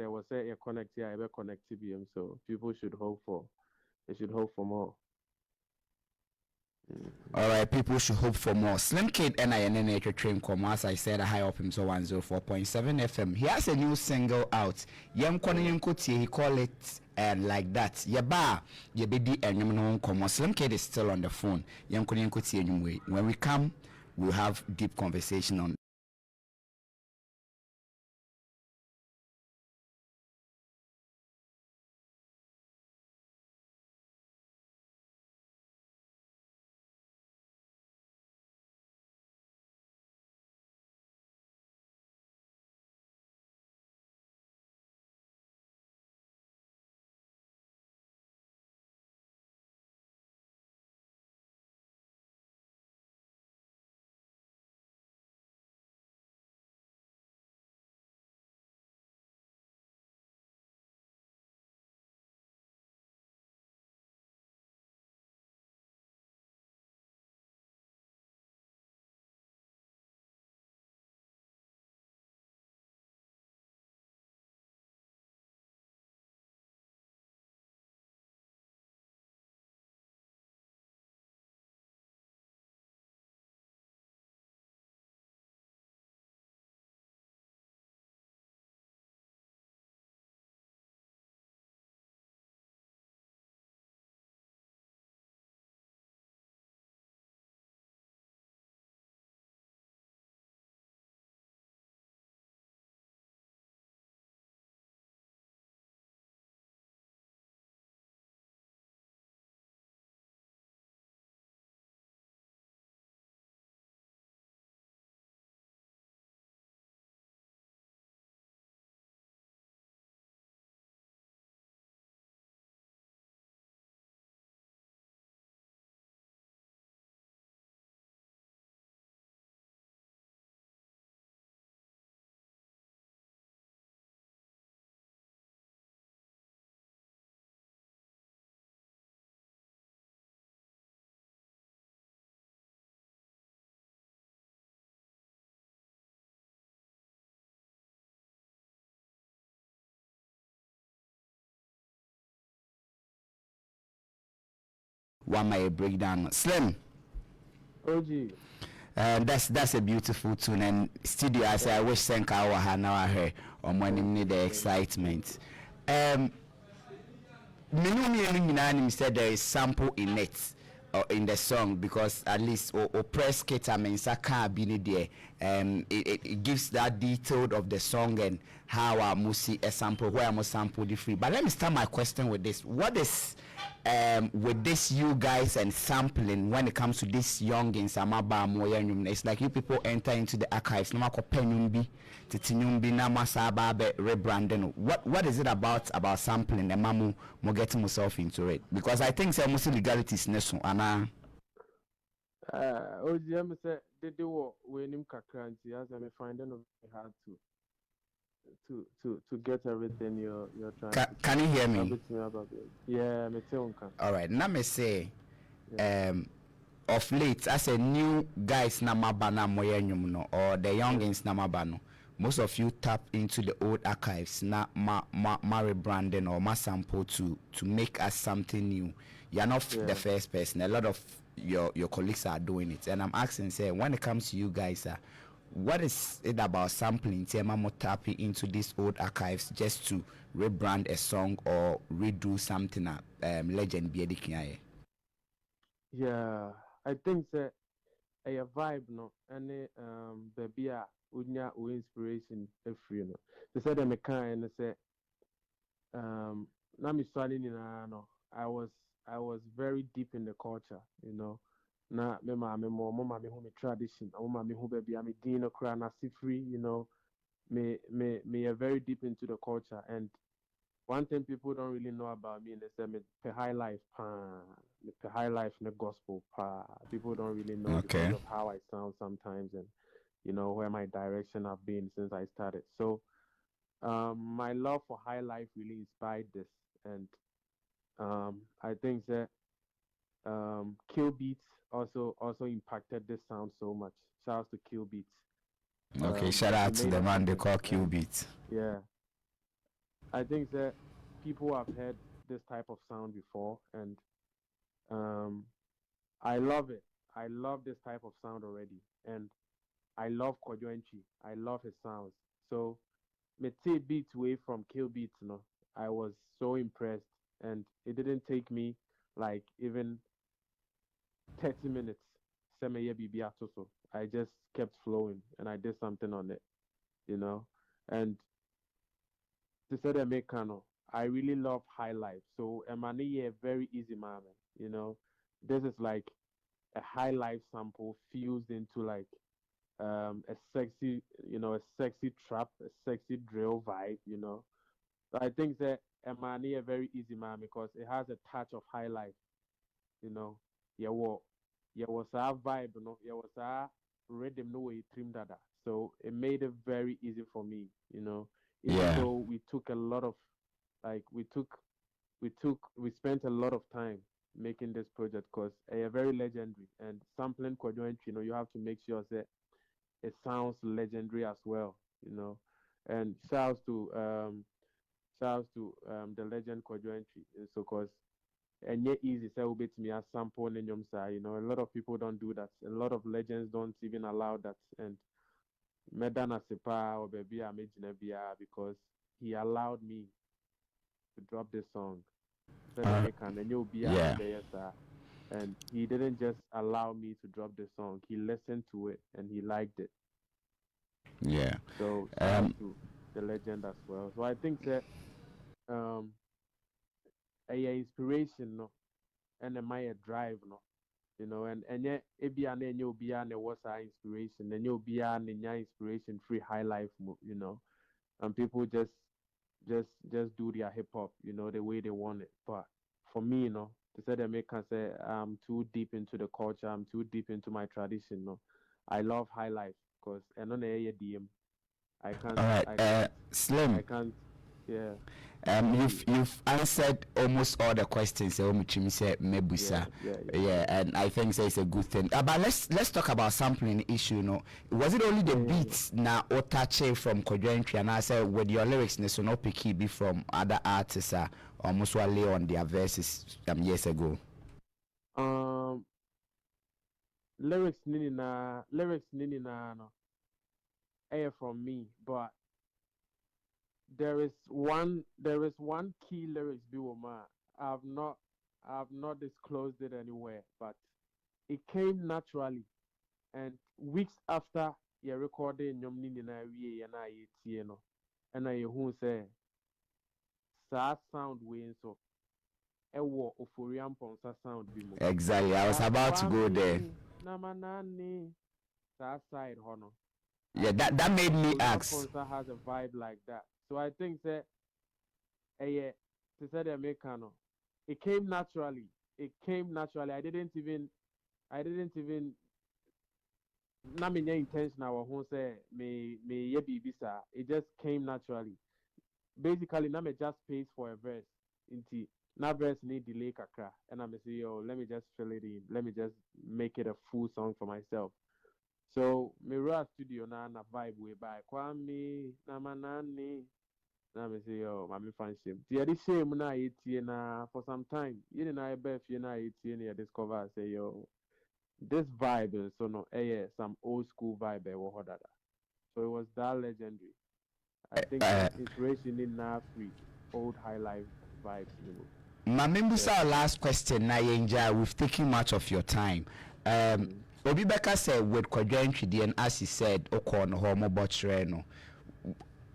was say you connect here I connect TBM so people should hope for more. All right, people should hope for more. Xlimkid and I train come as I said, a high Opemsuo 104.7 FM. He has a new single out. Yem Kono he call it like that. Yeba, yebedi and Yemno come. Xlimkid is still on the phone. Yem Kono when we come, we'll have deep conversation on. One my breakdown. Slim. OG. That's a beautiful tune, and studio as I wish Senka our now I heard on when need the excitement. Minumi said there is sample in it in the song because at least or press kit I mean Saka bini there it gives that detail of the song and how I must see a sample where I must sample the free. But let me start my question with this. What is with this you guys and sampling when it comes to this young in Samaba Moya? It's like you people enter into the archives, no matter penyumbi, titinyumbi, namasaba rebranding. What is it about sampling the mamu mo getting myself into it? Because I think some legalities neso ana OG I'm say they do when him kakranti as I'm finding it hard to get everything you're trying to can you hear me? Yeah, me too. All right, now me say of late as a new guys na mabana moyenyum no or the youngins na mabano, most of you tap into the old archives na rebranding or ma sample to make us something new. You're not the first person. A lot of your colleagues are doing it, and I'm asking, say, when it comes to you guys, what is it about sampling more tapping into these old archives just to rebrand a song or redo something legend be editing? Yeah, I think that a vibe no any baby unya u inspiration free no. They said them kind and say na me swallowing no. I was very deep in the culture, you know. Na me mama me who me tradition, mama me who baby I me dino kra na free, you know. Me are very deep into the culture, and one thing people don't really know about me is that me pe high life me pe high life in the gospel people don't really know because of how I sound sometimes, and you know where my direction have been since I started. So my love for high life really inspired this, and I think that Kill Beats also impacted this sound so much. Shout out to Kill Beats. Okay, shout out to the man they call Q Beats. Yeah, I think that people have heard this type of sound before, and I love it. I love this type of sound already, and I love Kojoenchi. I love his sounds. So me take beats away from Kill Beats, no. I was so impressed, and it didn't take me like even 30 minutes. Semeye Bibi Atoso. I just kept flowing, and I did something on it, you know. And to say the Mekano, I really love high life. So Emani a very easy man, you know. This is like a high life sample fused into like a sexy, a sexy trap, a sexy drill vibe, you know. So I think that Emani a very easy man because it has a touch of high life, you know. Yeah, was our vibe, you know, yeah, was our rhythm no way trim dada. So it made it very easy for me, you know. Even Yeah. though we took a lot of like we spent a lot of time making this project because very legendary and sampling Kwadwo Entry, you know, you have to make sure that it sounds legendary as well, you know. And shouts to the legend Kwadwo Entry. So cause and yet easy say bit me as sample in you know, a lot of people don't do that. A lot of legends don't even allow that. And Medana Sepa or Baby Amejinebia because he allowed me to drop this song. Said Uh, make and you'll be yeah. and he didn't just allow me to drop the song. He listened to it and he liked it. Yeah. So shout out Um. to the legend as well. So I think that um a inspiration no and a my drive no. You know, and yet ebia na enye obia na was our inspiration. And you'll be an inspiration free high life, you know. And people just do their hip hop, you know, the way they want it. But for me, you know, to say that make can say I'm too deep into the culture, I'm too deep into my tradition. No, I love high life because and on the DM, I can't, All right. I can't, I Slim. can't. Yeah, You've answered almost all the questions. Say yeah, Mebusa. yeah, yeah, Yeah, yeah, and I think it's a good thing. But let's talk about sampling issue. You know, was it only the yeah, yeah, beats na otache from Kodjo and I said with your lyrics, ne so no picky be from other artists almost lay on their verses years ago. yeah. Lyrics nini na no, from me, but there is one key lyrics Biwoma. I've not I've not disclosed it anywhere, but it came naturally. And weeks after you recorded Nyom Nini na wie na yetie no, and I who say sa sound way so ewo Oforian Ponsa sound bimo. Exactly. I was Sa about to go there. kwami na manani sa side hono. Yeah, I that think made me Oforian ask. Ponsa has a vibe like that. So I think that yeah, to say the Americano. It came naturally. It came naturally. I didn't even na me intentional who say me ye bisa. It just came naturally. Basically, na me just pays for a verse. Inti na verse need delay kakra. And I'm say, yo, let me just fill it in. Let me just make it a full song for myself. So me raw studio na vibe way by Kwame na manani. Na me say, yo, mami fan shame. The other shame na yetie na for some time. You know, I bet you na yetie na discover say, yo, this vibe is so no, yeah, some old school vibe dada. So it was that legendary. I think Uh, inspiration in now free old high life vibes. You know. My Yeah. membusa last question na yenja. We've taken much of your time. Mm. Obi Beka said with Kwadwo and as he said, Okon Homo Botreno.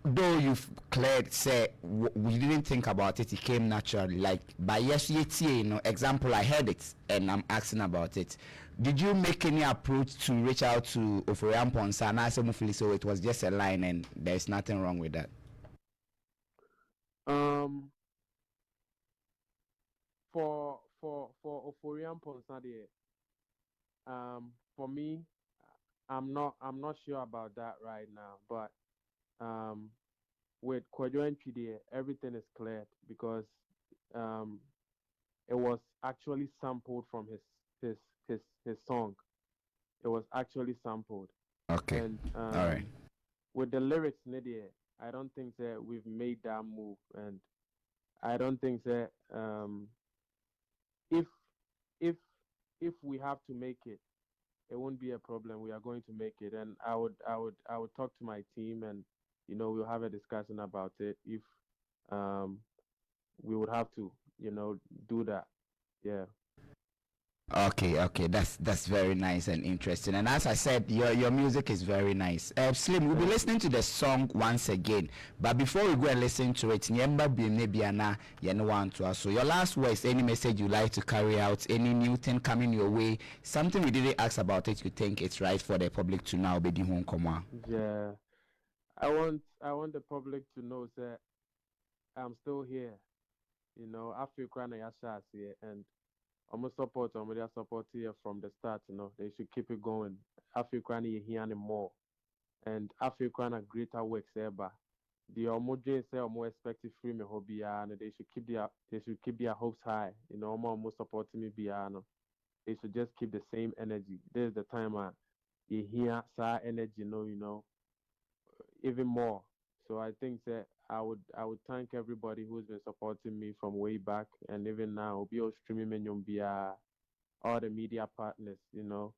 Though you've cleared, say we didn't think about it, it came naturally. Like by yes, you know, example, I heard it and I'm asking about it. Did you make any approach to reach out to Oforian Ponsa and ask him so it was just a line and there's nothing wrong with that? Um. For Oforian Ponsa there, for me, I'm not sure about that right now. But um, with Kwadwo Entry there, everything is cleared because um, it was actually sampled from his his song. It was actually sampled, Okay. and All right. with the lyrics in there, I don't think that we've made that move, and I don't think that if if if we have to make it, it won't be a problem. We are going to make it, and I would talk to my team, and we'll have a discussion about it if um we would have to do that. Yeah. Okay, that's very nice and interesting. And as I said, your music is very nice. Slim, we'll be listening to the song once again. But before we go and listen to it, nyemba bi nebiana want to us. So your last words, any message you like to carry out, any new thing coming your way, something we didn't ask about it, you think it's right for the public to now be home come. Yeah. I want the public to know that I'm still here. I feel kind of here, and I'm a support. I'm a support here from the start. They should keep it going. I feel kind of here more, and I feel kind of greater works there. But the omoje say more expected free me hobby, and they should keep their hopes high. Almost supporting me no. They should just keep the same energy. There's the time you hear that energy, even more. So I think that I would thank everybody who's been supporting me from way back and even now. Be streaming all the media partners, to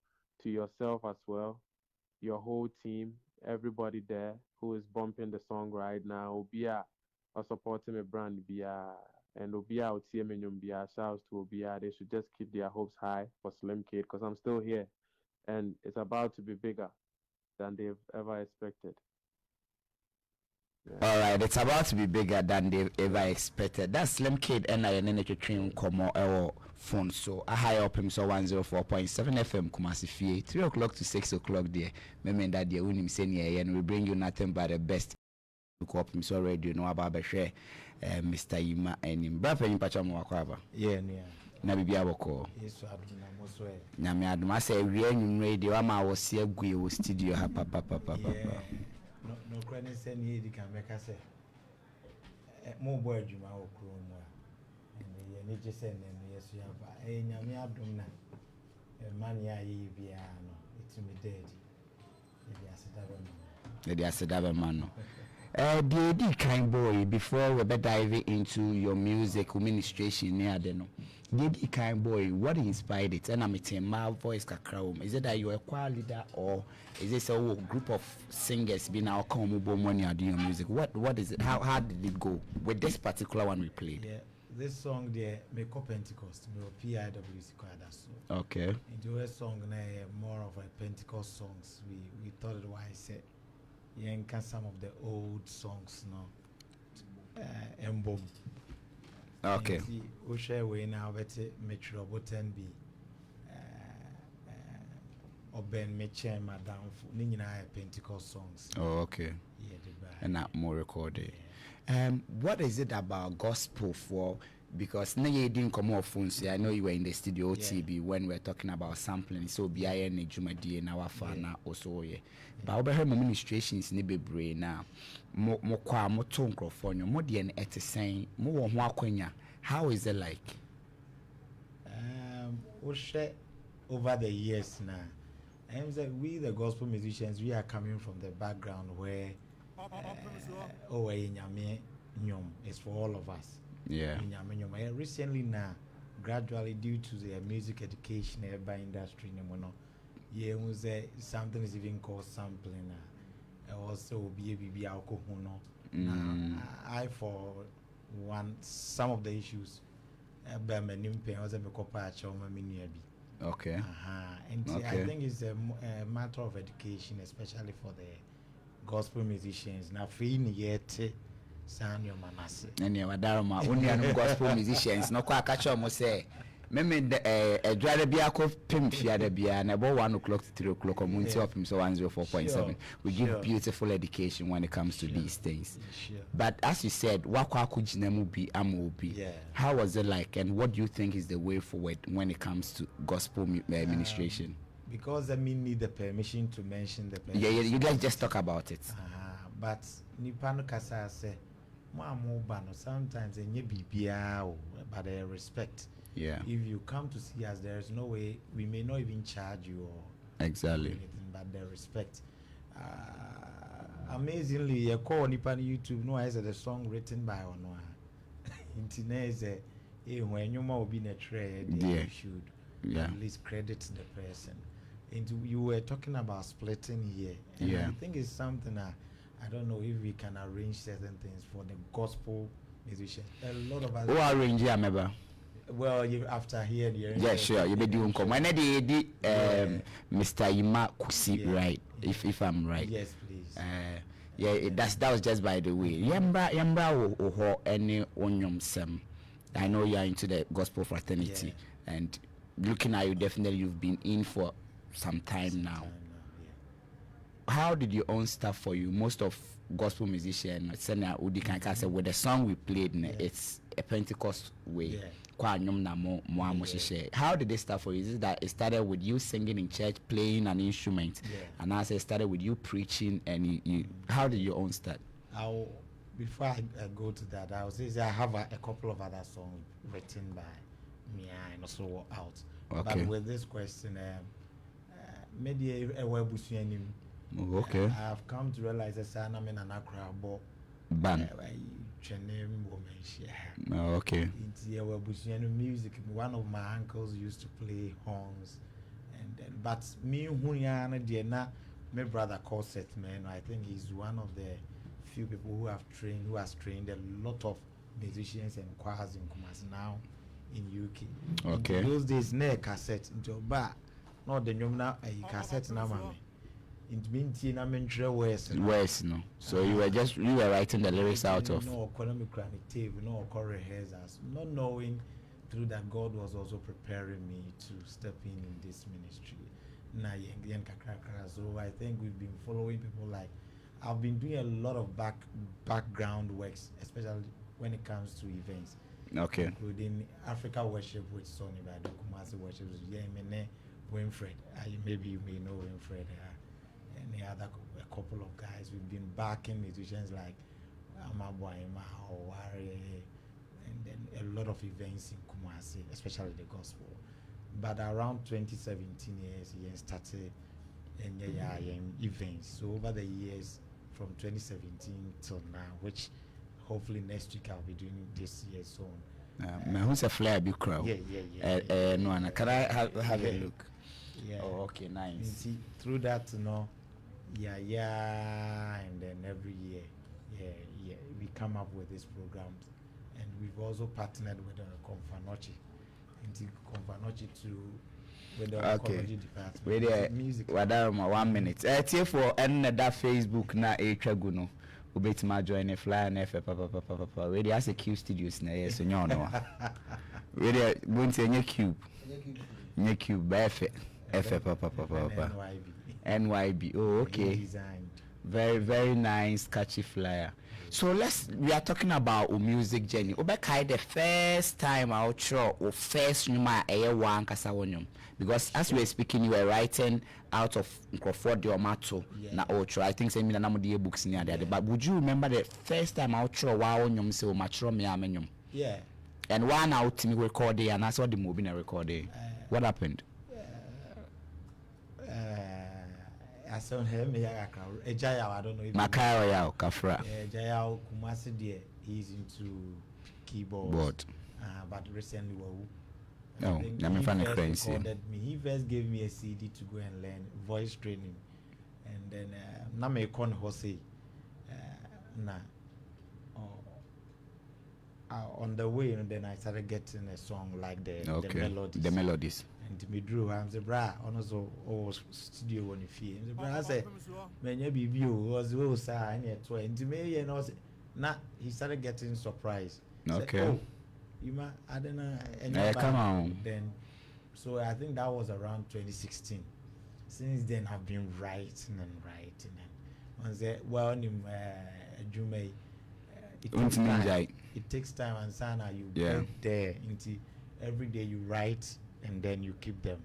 yourself as well, your whole team, everybody there who is bumping the song right now. Obia or supporting my brand Bia and Obia would see Bia. Shouts to Obia. They should just keep their hopes high for Xlimkid because I'm still here and it's about to be bigger than they've ever expected. Yeah. All right, it's about to be bigger than they've ever expected. That's Xlimkid and I and the train come on phone. So I high up him so 104.7 FM KumaseFie 3 o'clock to 6 o'clock there. Remember that the unim senior and we bring you nothing but the best. Opemsuo radio no about be share Mr. Yima and him. Brother in Pachamo Wakwaba. Yeah, na bibia boko. Yes, aduna moswe. Nyame aduma say we anyum radio ama wo se ague wo studio ha papa. No credit send you the can make us say more boy juma okro mu a and ye just send them yes you have nyame adum na man ya yi bia no it me dead the asedaba man no the kind boy before we dive into your music administration near the no the kind boy what inspired it and I'm a my voice kakra is it that you're a choir leader or is this a group of singers being our come money are doing music what is it how did it go with this particular one we played? Yeah, this song there make up Pentecost me PIWC choir so okay into a song more of a Pentecost songs we thought it wise yanka some of the old songs no embo okay we share we now better metro button be Oben Meche Madam ni nyina Pentecost songs. Oh okay. Yeah, and that more recorded. What is it about gospel for? Because na you didn't come off phones. I know you were in the studio OTB when we were talking about sampling. So BIN Jumadi and our fan also yeah. But over her administrations ni bebre na mo kwa mo to microphone mo de en etesen mo wo ho akwanya. How is it like? We share over the years now. And that we the gospel musicians we are coming from the background where it's for all of us. Yeah. Recently now, gradually due to the music education by industry, was something is even called sampling. Also be alcohol. I for one some of the issues okay. And okay. I think it's a matter of education, especially for the gospel musicians. Now, free yet, sound your manas. And you are Darma, only gospel musicians. No, quite catch on, say. Meme a driver be a pimp fiada be and about 1 o'clock to 3 o'clock on Muncie of him so 104.7. We give beautiful education when it comes to these things. But as you said, Wakwa Kujinemu be Amobi. How was it like and what do you think is the way forward when it comes to gospel administration? Because I need the permission to mention the yeah, you guys just talk about it. But Nipano Kasa say sometimes but I respect. Yeah. If you come to see us, there is no way we may not even charge you or exactly anything, but the respect. Amazingly, a call Nipan YouTube. No, I said a song written by Onwa. Internet is when you will be in a trade. You should. Yeah. At least credit the person. And you were talking about splitting here. And Yeah. I think it's something that I don't know if we can arrange certain things for the gospel musicians. A lot of us. Who arrange ya member? Well, you after here, Yeah, sure. You be doing come. When the Mr. Yima Kusi, Yeah. right? If I'm right. Yes, please. Yeah, that was just by the way. Yamba ho any onyom sem. I know you are into the gospel fraternity, and looking at you, definitely you've been in for some time now. How did your own stuff for you? Most of gospel musicians, say with the song we played, it's a Pentecost way. How did they start for you? Is it that it started with you singing in church, playing an instrument, and as it started with you preaching, and you how did your own start? Before I go to that, I will say I have a couple of other songs written by me and also out. Okay. But with this question, maybe a web Okay. I have come to realize that I'm in an Accra Band. Okay. It's music. One of my uncles used to play horns, and then, but me my brother called Seth Man. I think he's one of the few people who has trained a lot of musicians and choirs in Kumasi now in UK. Okay. In those days, cassette into bar, not the number a cassette now, mommy. It means in a West. No. So you were writing the lyrics out of. No economic tape, no rehearsals, not knowing through that God was also preparing me to step in this ministry. So I think we've been following people like I've been doing a lot of background works, especially when it comes to events. Okay. Including Africa Worship with Sonny by the Kumase Worship with Winfred. Maybe you may know Winfred. And the other a couple of guys. We've been backing musicians like Amabuaima or and then a lot of events in Kumasi, especially the gospel. But around 2017 years, he started events. So over the years, from 2017 till now, which hopefully next week I'll be doing this year soon. Who's a flyer big crowd? Yeah. No, can I have a look? Yeah. Oh, okay, nice. You see, through that, and then every year, we come up with these programs, and we've also partnered with Confanochi, with the oncology department. With music. 1 minute. For another Facebook na Guno. Ubetima join a flyer and papa. Ready as a Q studios na yes, no. Ready, won't say any cube. Nye cube, papa. NYB. Oh, okay. Very, very nice, catchy flyer. So we are talking about a music journey. Obekai the first time out show or first numa one kasawonyum. Because as we were speaking, you were writing out of Crawford Diomato na outro. I think same na the books near there. But would you remember the first time out show wow nyum se o matro me amenyum? Yeah. And one out in recording and I saw the movie in recording. What happened? I saw him Ejaya, I don't know if Makaya Yao Kafra. Ejaya Kumasi dear, he's into keyboards. But recently he first gave me a CD to go and learn voice training. And then Namekon Hose on the way, and then I started getting a song like the melodies. And me drew I'm the bra also studio on the fee. And the bra said, "Man, you be was well sign at 20 million." Now he started getting surprised. Okay. Said, you ma I don't know. Come on. Then, so I think that was around 2016. Since then, I've been writing. And once Jume, it takes time, and Sana, you get there. Every day you write, and then you keep them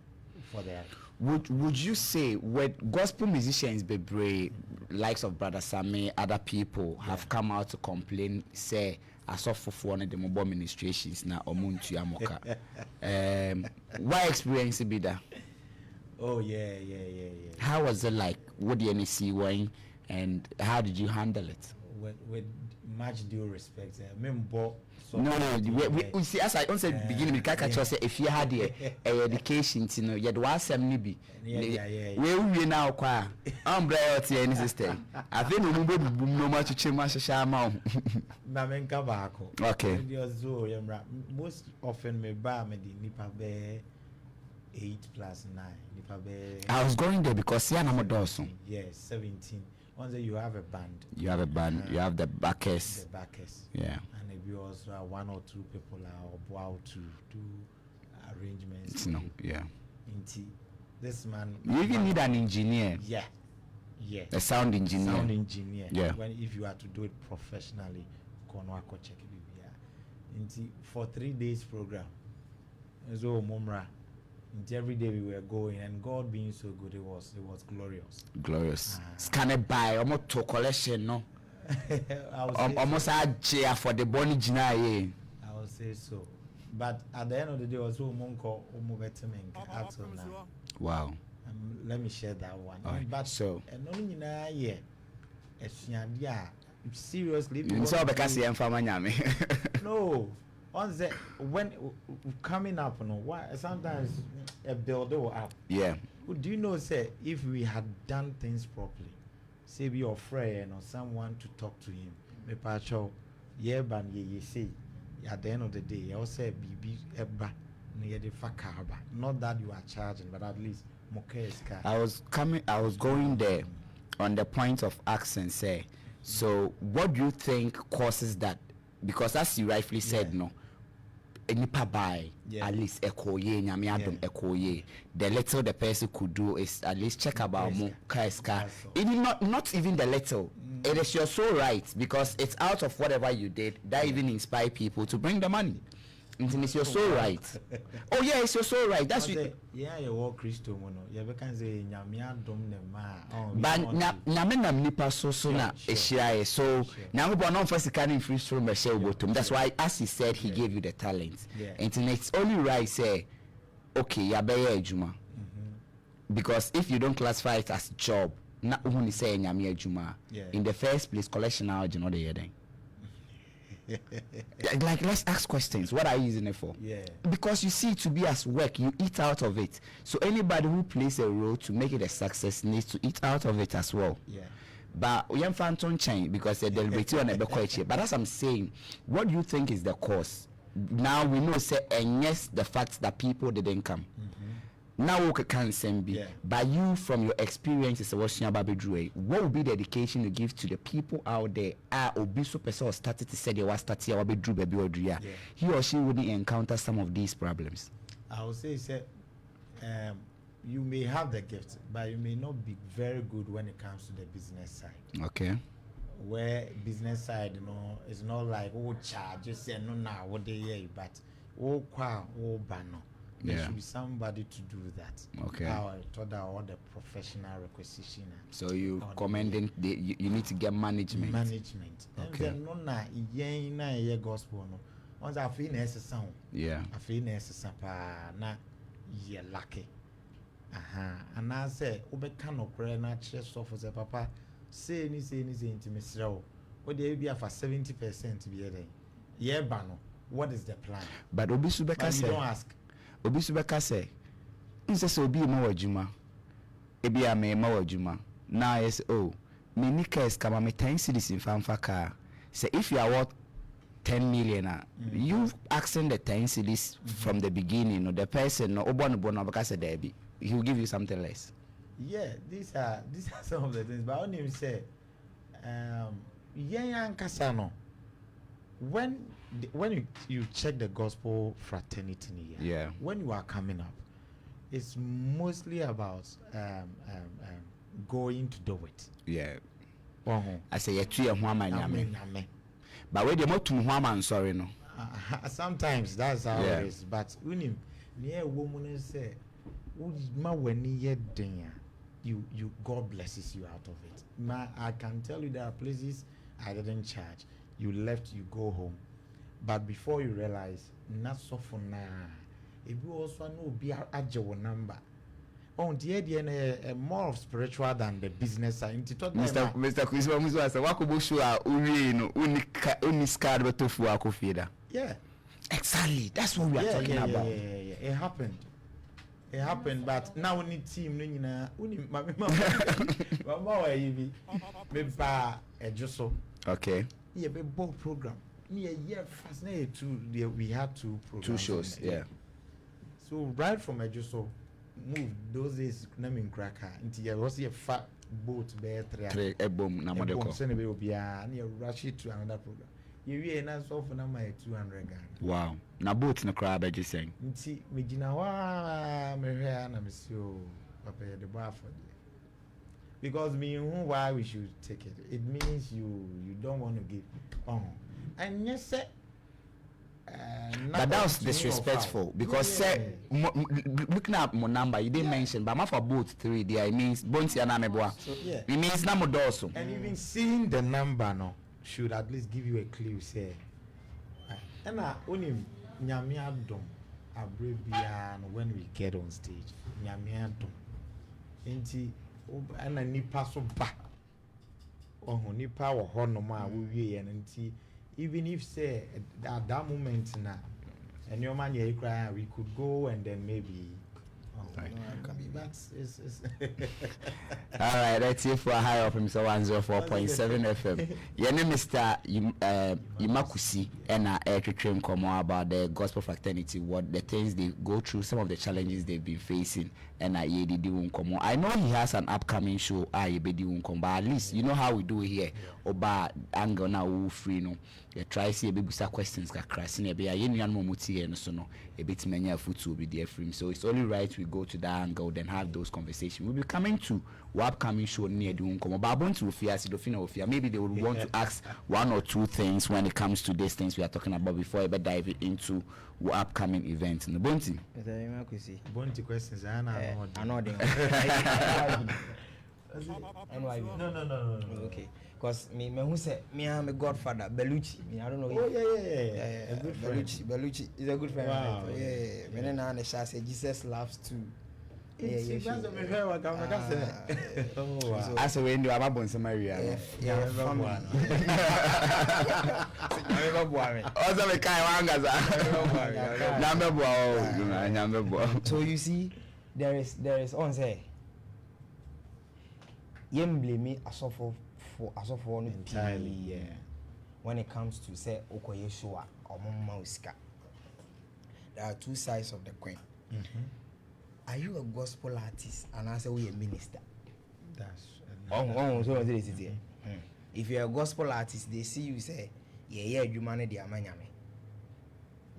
for that. Would you say when gospel musicians be brave, likes of Brother Sammy, other people have come out to complain, say I saw for one of the mobile administrations now omuntu yamoka. What experience be that? Oh yeah. How was it like? What did you see when, and how did you handle it? With much due respect. Member. No, we see as I said beginning we catch us if you had education, you know, you had one sem be. We now qua umbrella any system. I think we will no much to change my shama. Okay. Most often me bar me the nipa be 8+9. Nipa be I was going there because yeah, I'm a Dawson. Yes, 17. Once you have a band. You have a band, you have the backers. The backers. Yeah. And maybe also one or two people are about to do arrangements. No, yeah. This man. You even need an engineer. Yeah. Yeah. A sound engineer. Sound engineer. Yeah. When if you are to do it professionally, kono check it. For 3 days program. So Mumra. Every day we were going, and God being so good, it was glorious. Glorious. Scanned by almost to collection, no. Almost a chair for the Bonnie Jina. I will say so. But at the end of the day, also Monko now. Wow. Let me share that one. Right. But so, only yeah, seriously. No. When coming up, why sometimes a builder up. Yeah. Do you know, say, if we had done things properly, say be your friend or someone to talk to him, me pacho, but ye say, at the end of the day, you say BB eba near the fakaba. Not that you are charging, but at least I was going there on the point of accent, say. So what do you think causes that? Because as you rightfully said, no. Nipa buy at least ekoye nyame adom ekoye. The little the person could do is at least check about mo kaiska. Even not even the little. It is your soul right because it's out of whatever you did that even inspire people to bring the money. It's your soul right. Oh yeah, it's your soul right. That's you. Yeah, you walk Christo mono. You can say nyame adom ne ma. But nyame nam nipa so na ehia so nyame bo no first can free from Michelle Botum. That's why as he said he gave you the talent. And it's only right say okay, ya be ejuma. Because if you don't classify it as job, na who say nyame ejuma. In the first place collection now you know the year then. Like let's ask questions. What are you using it for? Yeah. Because you see it to be as work, you eat out of it. So anybody who plays a role to make it a success needs to eat out of it as well. Yeah. But we have found change because they're deliberating on a bequest. But as I'm saying, what do you think is the cause? Now we know say and yes, the fact that people didn't come. Now we can be but you from your experiences what would be the education you give to the people out there obi so person started to say they was starting our bedroom baby or he or she wouldn't encounter some of these problems? I would say you may have the gift but you may not be very good when it comes to the business side. Okay. Where business side, you know, it's not like charge just say no now what they hear but banner. There should be somebody to do that. Okay. I thought that all the professional requisition. So you commending you need to get management. Management. Okay. And then no na gospel no. Once I feel necessary. Yeah. I feel necessary na ye lucky. And I say obeka no prayer na church for say papa say ni intimacy. What they be for 70% be there. Yeah, bano. What is the plan? But obi subeka say don't ask. Obi subeka say nse so obi ma wadwuma ebi a me ma wadwuma now yes me nikas kama me 10 cities in fanfa car say if you are worth 10 million you asking the 10 cities from the beginning or the person no obono because there be he will give you something less. Yeah, these are some of the things but on him say kasano when you check the gospel fraternity here, when you are coming up, it's mostly about going to do it. Yeah. I say you two nyame. But where the motum hwama sorry no. Sometimes that's how it is. But unim near woman say when you God blesses you out of it. I can tell you there are places I didn't charge. You left, you go home. But before you realize, not so for now. If you also know be a number, on the idea more of spiritual than the business side. Mr. Kuzma Muzo said, "Wakubo show uri no uniskar betofu akofida." Yeah, exactly. That's what we are talking about. Yeah. It happened. But now we need team. No, you know, mama, we ba ejoso. Okay. Yeah, be ball program. Me a year fast. We had two programs. 2 shows. Yeah. So right from ejoso. Move those days na me cracker until you was a fat boat bear 3 ebom na modeko send be obia na you rush it to another program you we na so for na my 200 Ghana. Wow, na boat na cry be saying Nti me gina wa me hwe na me see o papa the bar for there because me who why we should take it means you don't want to give and yes sir. But that was disrespectful because looking at my number you didn't mention but for both 3 there it means bonti anameboa so it means namodoso and even seeing the number no should at least give you a clue say and only nyame adom abrebia when we get on stage nyame adom enti and nipa so ba nipa wo ho no ma wo wie ye enti even if say at that moment na and your man you cry we could go and then maybe that's all right, that's it for a high up himself 104.7 FM. Your name is Mr. Yumakusi and Train come about the gospel fraternity, what the things they go through, some of the challenges they've been facing, and I know he has an upcoming show, but at least you know how we do it here. Oba angle now free no. You try see a baby questions crashing a be a union momuti and so no a bit many food to be there free. So it's only right we go to that angle then have those conversations. We'll be coming to what upcoming show near doing come about to fear. Maybe they will want to ask 1 or 2 things when it comes to these things we are talking about before I dive into what upcoming events in the Bunty. Bunty questions I know no. Okay. Because me who said me I'm a godfather Bellucci. I don't know. Oh yeah. A good Bellucci is a good friend. Wow. Yeah. Me na na say Jesus loves too. Yeah. Oh wow. As a window, I'm about to marry. Yeah. So you see, there is on say. Yem blame me as of one entirely, yeah. When it comes to say Okoye Showa or Mauska, there are 2 sides of the coin. Are you a gospel artist and I say we a minister? That's if you're a gospel artist, they see you say, yeah, you manage the amanyame.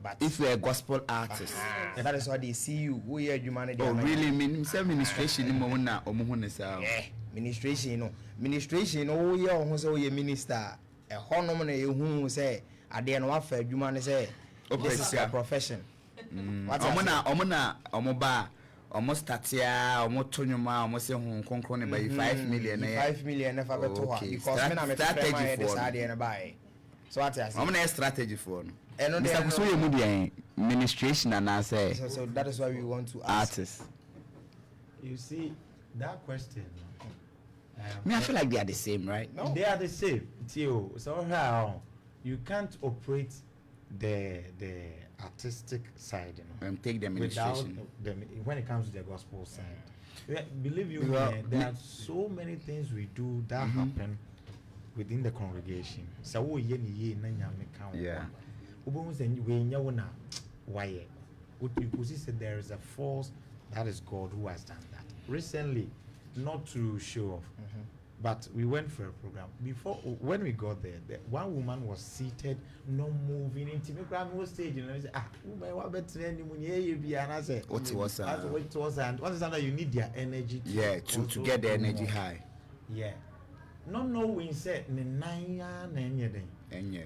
But if you're a gospel artist, that is why they see you. We are humanity. Oh, really? Ministration in Momona or Mohona? Yeah, ministration. Oh, yeah, who say a minister, a honorable who say, I didn't want for human say, this is a profession. Omona, Omoba, almost Tatia, Omotonyuma, almost Hong by 5 million. 5 million if I go to her because I'm a strategy for and buy. So what I'm a strategy for. And administration and I say so that is why we want to ask artists. You see that question. I feel like they are the same, right? No, they are the same. So how you can't operate the artistic side, and take the administration when it comes to the gospel side. Believe you me, there are so many things we do that happen within the congregation. So yeah. Why? You could see there is a force that is God who has done that. Recently, not to show off, but we went for a program. Before, when we got there, one woman was seated, not moving, into the stage, and I said, what better and I said, what was and what is that you need their energy to get the energy high. Yeah. Not knowing said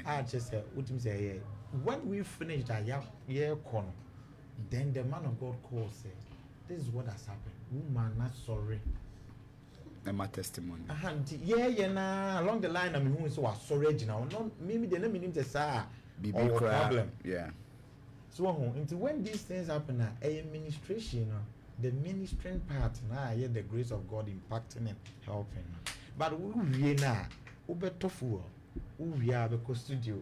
I just said what him say when we finished that year corner, then the man of God called said, this is what has happened. Woman not sorry. And my testimony. Along the line I mean who so sorry now. No maybe the name him say problem. Yeah. So until when these things happen administration the ministering part now, yeah, the grace of God impacting and helping. But we now, better fool, we are because studio,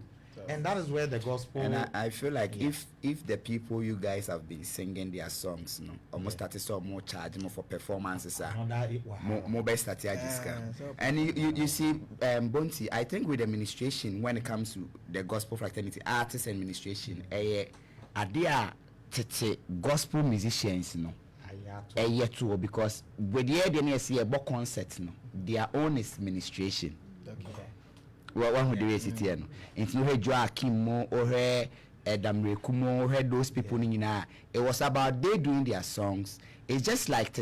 and that is where the gospel. And I feel like if the people you guys have been singing their songs, almost started so more charge more for performances, more best strategies. And you see, Bonti, I think with administration, when it comes to the gospel fraternity, artists and administration, are gospel musicians, too, because with the idea see a book concert, their own is administration. One who do it here, and you heard Joaquin Mo or Damre Kumo, heard those people in it was about they doing their songs. It's just like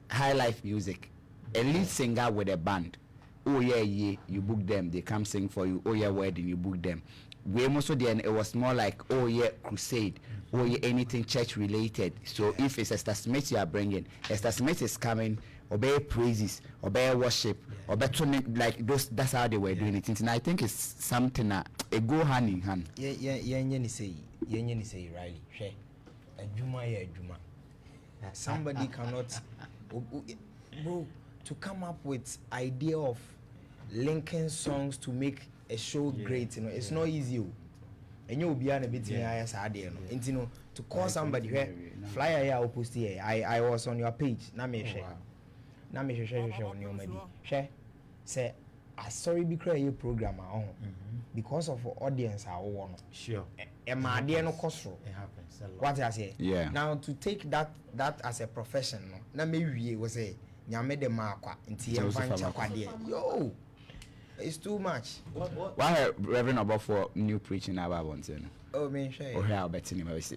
high life music, a lead singer with a band. Oh yeah, you book them, they come sing for you. Oh yeah, wedding, you book them. We also then it was more like oh yeah, crusade, oh yeah, anything church related. So if it's Esther Smith you are bringing, Esther Smith is coming, obey praises, obey worship, obey like those. That's how they were doing it. And I think it's something that it go hand in hand. You say Riley, somebody cannot, bro, to come up with idea of linking songs to make a show great, it's not easy. And you'll be on a bit and to call somebody where flyer here or post here. I was on your page. Now me share on your maybe share. Say I sorry be create a program because of audience I want. Sure. And my idea no cost. It happens a lot. What I say? Yeah. Now to take that as a profession, now maybe we say nyame de makwa nti yemfa kwade. Yo. It's too much. Why Reverend about for new preaching about one thing? Oh, man, sure. Oh, how about him? Mr.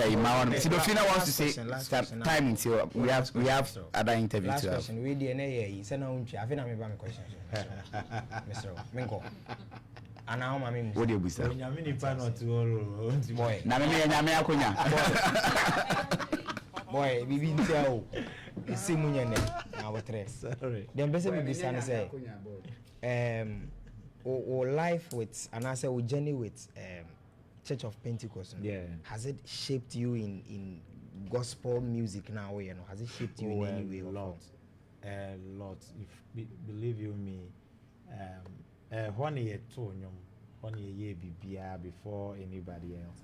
Imawan. Sidofina wants to say time until we have other interviews. Last question. We did he said no. I think I'm a question. Mr. Minko. And now, I mean, what do you say? Boy, boy, we been tell. See Munyane, our tres. Sorry. Then basically, we say, or life with, and I say, we journey with Church of Pentecost. Yeah. Has it shaped you in gospel music now? You know, has it shaped you in any way? A lot. If believe you me, one year before anybody else.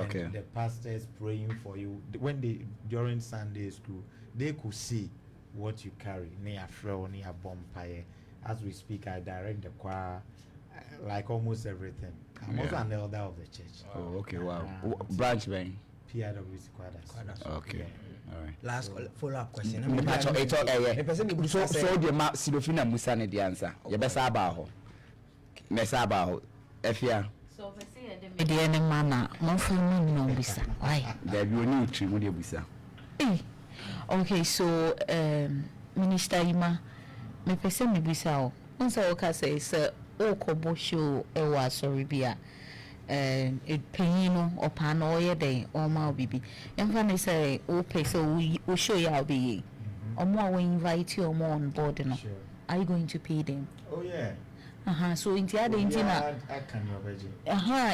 Okay. And the pastors praying for you when they during Sunday school. They could see what you carry near flow, near bonfire. As we speak, I direct the choir, like almost everything. I'm also an elder of the church. Oh, okay, wow. Branch bang. PIWC choir. Okay. Yeah. All right. Last follow-up question. So the map Sidofina Musa ne the answer. You best about Mesaba Efia. So if I say the median mana, more for me no bisa. Why? There be only three more bisa. Okay, so Minister Ima, me pese me bisa o. Once I can say sir, o kobo show e wa sorry bia. Penino or pano ye day or ma bibi. And when they say o place so we show you be. Or more we invite you more on board. No. Sure. Are you going to pay them? Oh yeah. So in the other intina.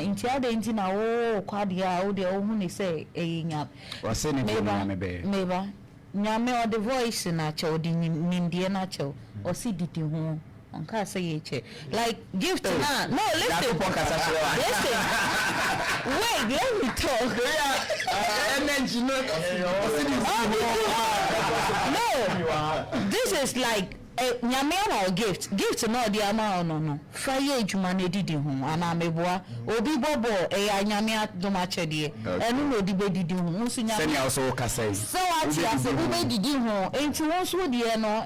In the other intina, oh, quadia, oh, the old say, a or sending maybe. Nyame or the voice nacho, the Indian nacho, or see the home on Casa like gift to her. No, listen. Listen. Wait, let me talk. And then you know, no, this is like nyame or gift no the amount no fire ejuma na didi ho ana meboa obi bobo nyame adoma chede enu no di be didi ho nso nyame senior also kasa so ati ase be didi ho enti wonso de no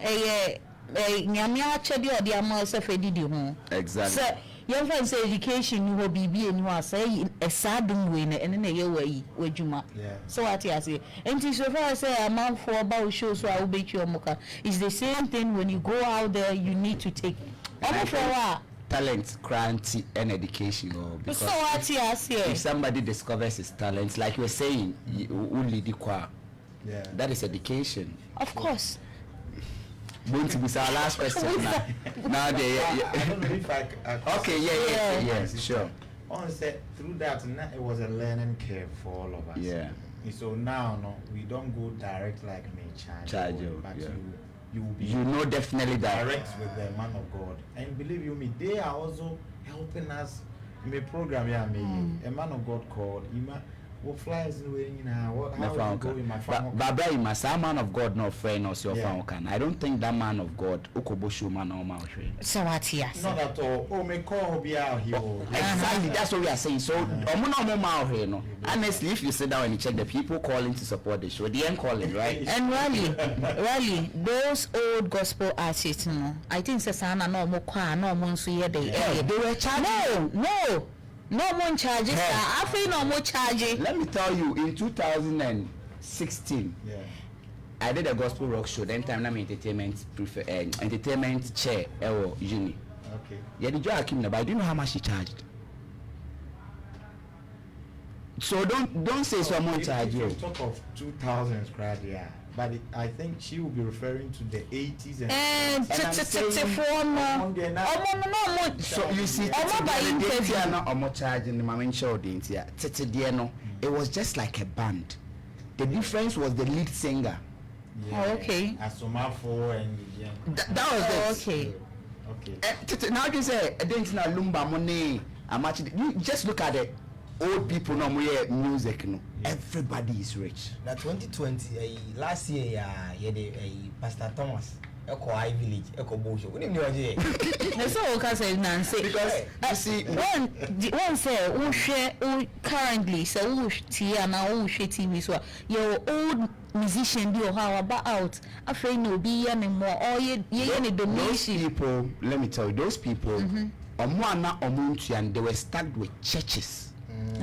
nyame achede o de ama se fe didi ho exactly so your friend say education you bibi enu asay esadum we na ene na ye wayi wadwuma so what you say and so far say a man for about show so I will bet you omoka it's the same thing when you go out there you need to take talent grant and education because so what you say if somebody discovers his talents like you were saying only the choir that is education of course. Going to be our last question now. I don't know if I okay, yeah, sure. Honestly, through that, it was a learning curve for all of us. Yeah. So now, no, we don't go direct like me Charge you, you, but yeah. you will be You know definitely that. direct with the man of God, and believe you me, they are also helping us in the program. Yeah, me a man of God called Ima. What flies in the way, you know, how you go in my family. Baba Ima, some man of God, no friend or your Yeah. fan. I don't think that man of God, Ukoboshu man or Maushwe. So what yes. Not at all. Oh, me call be out here. Exactly, that's what we are saying. So, no. Honestly, if you sit down and you check the people calling to support the show, they ain't calling, right? And really, those old gospel artists, no, I think Sasana no more kwa no more so yeah they were charging. No more charges. I feel no more charging. Let me tell you, in 2016, Yeah. I did a gospel rock show. Then time I'm entertainment chair, uni. Okay. Yeah, the job came but I didn't know how much he charged. So don't say someone charge you. Talk of 2000 crowd, yeah. But I think she will be referring to the 80s and So you see, it was just like a band. The difference was the lead singer. yeah, Oh, okay. Asomafo and yeah. That was it. Okay. Okay. Now you say, I didn't know Lumba money. You just look at it. Old people no more music, no. Everybody is rich. That 2020 last year Pastor Thomas Eko High Village Eko Bosho. We didn't know it. That's all I say Nancy. Because you see, one say who share currently so who tia na who share TV so your old musician be or how about out afraid no be anymore or ye any those donation. people, let me tell you, those people, and they were stuck with churches.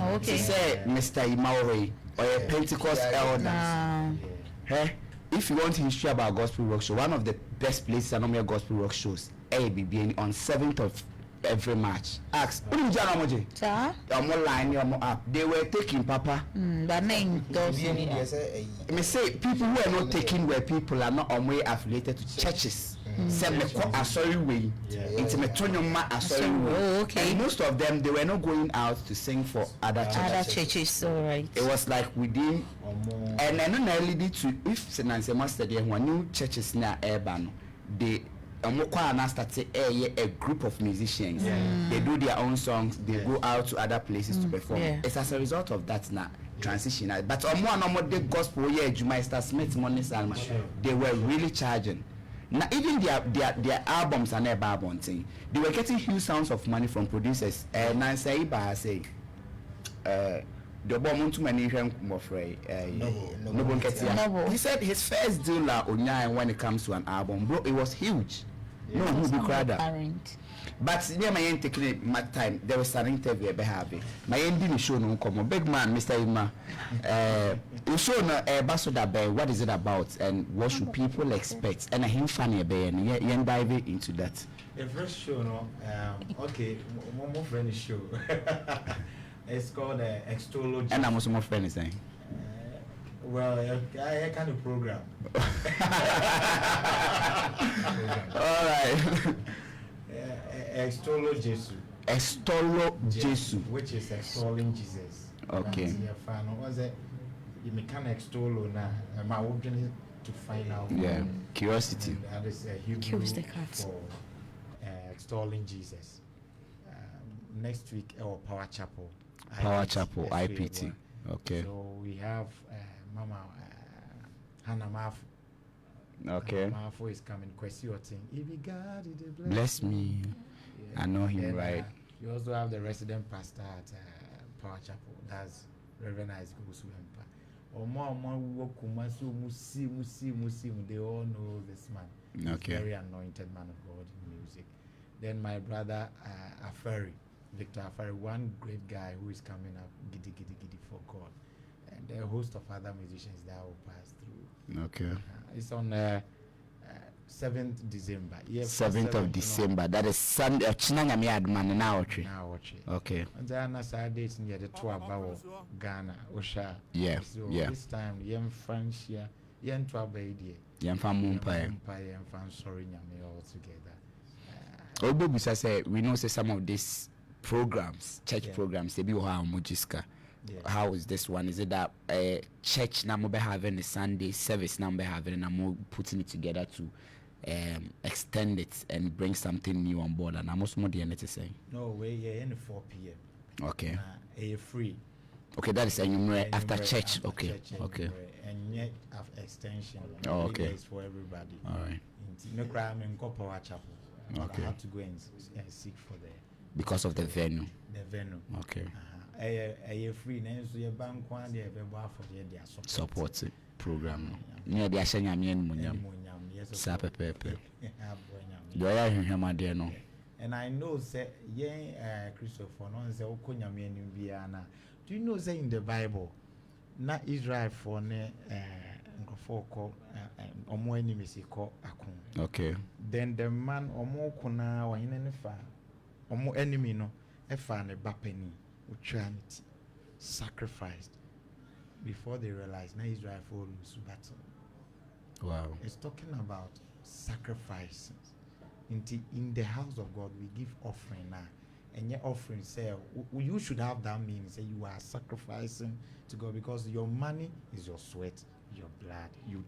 Oh, okay. They say Mr. Imaure or a Pentecost elders. Hey, if you want history about gospel rock show, one of the best places I know my gospel rock shows, ABB on 7th of every March. Ask, what did you Sir? line, your app. They were taking Papa. That name does Me say people who are not taking where people are not way affiliated to churches. Say me call a sorry way. It's me turn your ma a sorry way. Oh, okay. And most of them they were not going out to sing for other churches. Other churches, all right. It was like within and then not lead to if Senanse Master there one new churches near urban they start a group of musicians. They do their own songs, they go out to other places to perform. It's as a result of that now transition. But the gospel Juma Smith money Salma, they were really charging. Now even their albums are never one thing. They were getting huge sounds of money from producers. Nancy Iba say the bomb too many Noble. He said his first deal when it comes to an album, bro, it was huge. No, who be crowd. But near my end taking my time, there was an interview I have. My end didn't show no come. Big man, Mr. Ima. You show no Ambassador Bay, what is it about and what should people expect? And I hear funny Bay and you dive into that. The first show, no, okay, more friendly show. It's called Extology. And I'm also more friendly saying. Well, I kind of program. All right. Extolo Jesu. Extolo Jesu. Which is extolling Jesus. Okay. Was it? You can extol now. My object to find out. Yeah. Curiosity. And that is a Hebrew for extolling Jesus. Next week, our Power Chapel. Chapel, IPT. Okay. So we have Mama Hannah Mafu. Okay. Mafu is coming. Bless me. I know him, then, right. You also have the resident pastor at Power Chapel. That's Reverend Isaac Usuempa. They all know this man. Okay. He's very anointed man of God in music. Then my brother Aferi, Victor Aferi, one great guy who is coming up, giddy for God. And a host of other musicians that will pass through. Okay. It's on 7th December. 7th of December. That is Sunday. Okay. And then Saturday near the tour about Ghana, Osha. Yeah. So this time, young French here, young Trabadia. Young Empire. Sorry, all together. Say we know say some of these programs, church programs, they be how mujiska. How is this one? Is it that church now be having a Sunday service now be having, and I'm putting it together to extend it and bring something new on board? And I'm also more than saying. No, we're in 4 p.m. Okay. Free. Okay, that is after church. Okay. Okay. And yet after extension. Okay. It's for everybody. All right. No crime in Power Chapel. Okay. I have to go and seek for because of the venue. The venue. Okay. Free now, so your bank one day for the support program. Yeah, they are saying I'm in Sape Pepe. Do I hear him there no? And I know say Christopher no say okonyame nim bia na. Do you know say in the Bible na Israel for ne nkofo ko omo enemies ko akon. Okay. Then the man omo kuna wahine ne fa omo enemy no e fa ne bapani utranity sacrificed before they realize now Israel for lose battle. Wow. It's talking about sacrifices. In the house of God, we give offering now. And your offering say you should have that meaning. Say you are sacrificing to God because your money is your sweat, your blood. You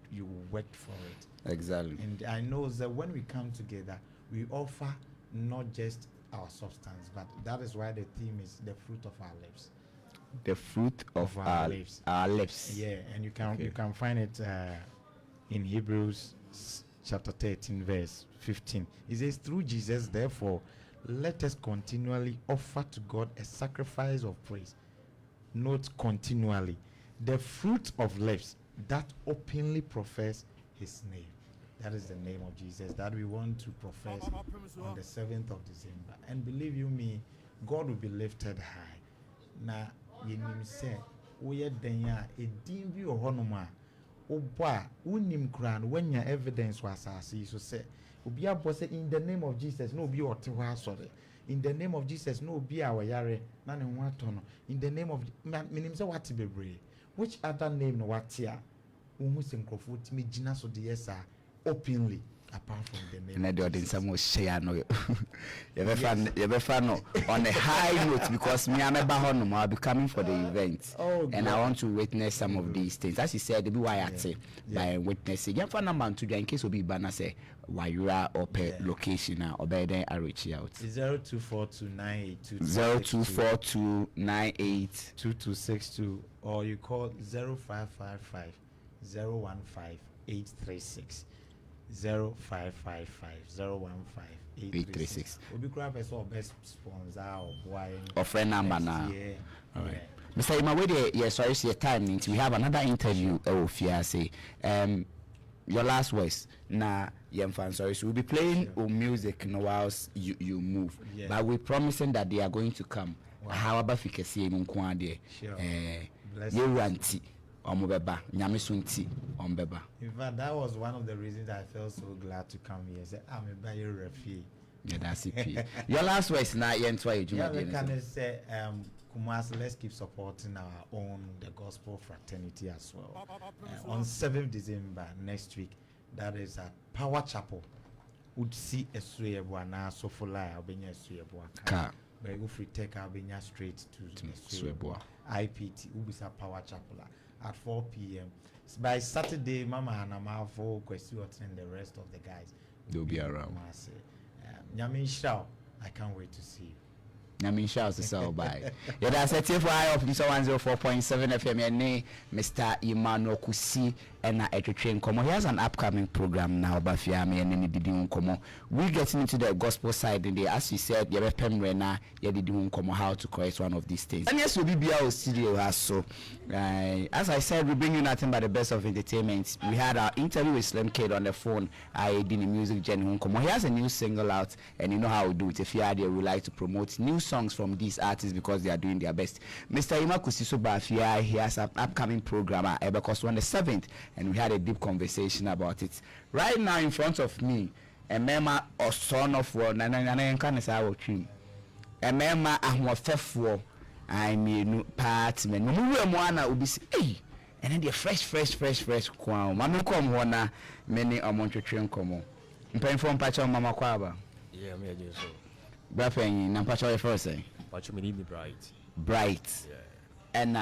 worked for it. Exactly. And I know that when we come together, we offer not just our substance, but that is why the theme is the fruit of our lips. The fruit of our lips. Our lips. Yeah, and you can find it in Hebrews chapter 13 verse 15. It says, through Jesus, therefore, let us continually offer to God a sacrifice of praise. Note continually. The fruit of lips that openly profess his name. That is the name of Jesus that we want to profess on the 7th of December. And believe you me, God will be lifted high. Now, you say, we are there, a dim view of Honoma. Oh, boy, unim grand when your evidence was as so say, Ubia Bosse in the name of Jesus, no be or sorry. In the name of Jesus, no be our yare, none in one ton. In the name of meaning so what to be brave. Which other name no what here? Almost in Crawford, me Gina so the yes, openly. Apart from the name. And I do some share no. You ever fan on a high note because me I'm a bahon, I'll be coming for the event. Oh, and I want to witness some of these things. As you said, the why I say by witnessing. You find a man to in case will be banner say why you are up location or by then I reach out. 0242982262 or you call 0555 015 836. We'll be grab us all best sponsor or boy or friend number now. All right. Mr. Imawede, yes, sorry, your time means we have another interview. Your last words. Nah, fan sorry. So we'll be playing music whilst you move. Yeah. But we're promising that they are going to come. However, if you can see him, Ombeba, Nyamisunti, Ombeba. In fact, that was one of the reasons I felt so glad to come here. Say, I'm a bio refugee. Yeah, that's it. Your last words now, you yeah, we can say, Kumase, let's keep supporting our own, the gospel fraternity as well. On 7th December next week, that is at Power Chapel. Would see a Suebwana, so for life, I'll be near Suebwa. But if we take our Benya straight to Suebwa, IPT, Ubisa Power Chapel at 4 p.m. By Saturday, Mama and Ama for question and the rest of the guys they'll be around. Nyamin Shao, I can't wait to see you. Nyamin Shao to sell by. Yeah, that's a TFI of 104.7 FM and Mr. Emmanuel Kusi and a train come. He has an upcoming program now, but Fiame and any didn't come. We're getting into the gospel side in there. As you said, you're a Pemrena, you didn't come how to correct one of these things. And yes, we'll be our studio as so. As I said, we bring you nothing but the best of entertainment. We had our interview with Xlimkid on the phone. I did the music journey. He has a new single out, and you know how we do it. If you are there, we like to promote new songs from these artists because they are doing their best. Mr. Imakusisobafia, he has an upcoming program at Ebekos on the 7th, and we had a deep conversation about it. Right now in front of me, a mema or son of war, and can say our team. A mema ahwafefo, I mean part men. No mwana will be hey, and then the fresh kwao. Manu come wana many amount of train come. Mpay from Pacho Mama Kwaba. Yeah, me so. Brapen, Nampacho first say. Pacho me need me bright. Bright. Yeah. and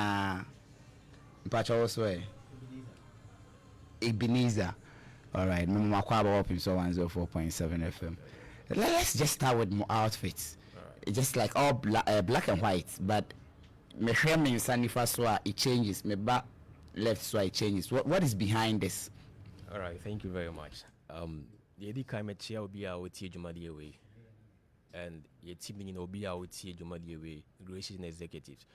mpacha also Ebenezer. All right, Mama Kwaba Opemsuo 104.7 FM. Let's just start with more outfits. Right. Just like all black and white, but me hear me Sanifa so it changes. Me back left so it changes. What is behind this? All right, thank you very much. The Eddie Climate Chair will be our tea Jumadi away, and your team in Obia will tea Jumadi away, Gracious Executives.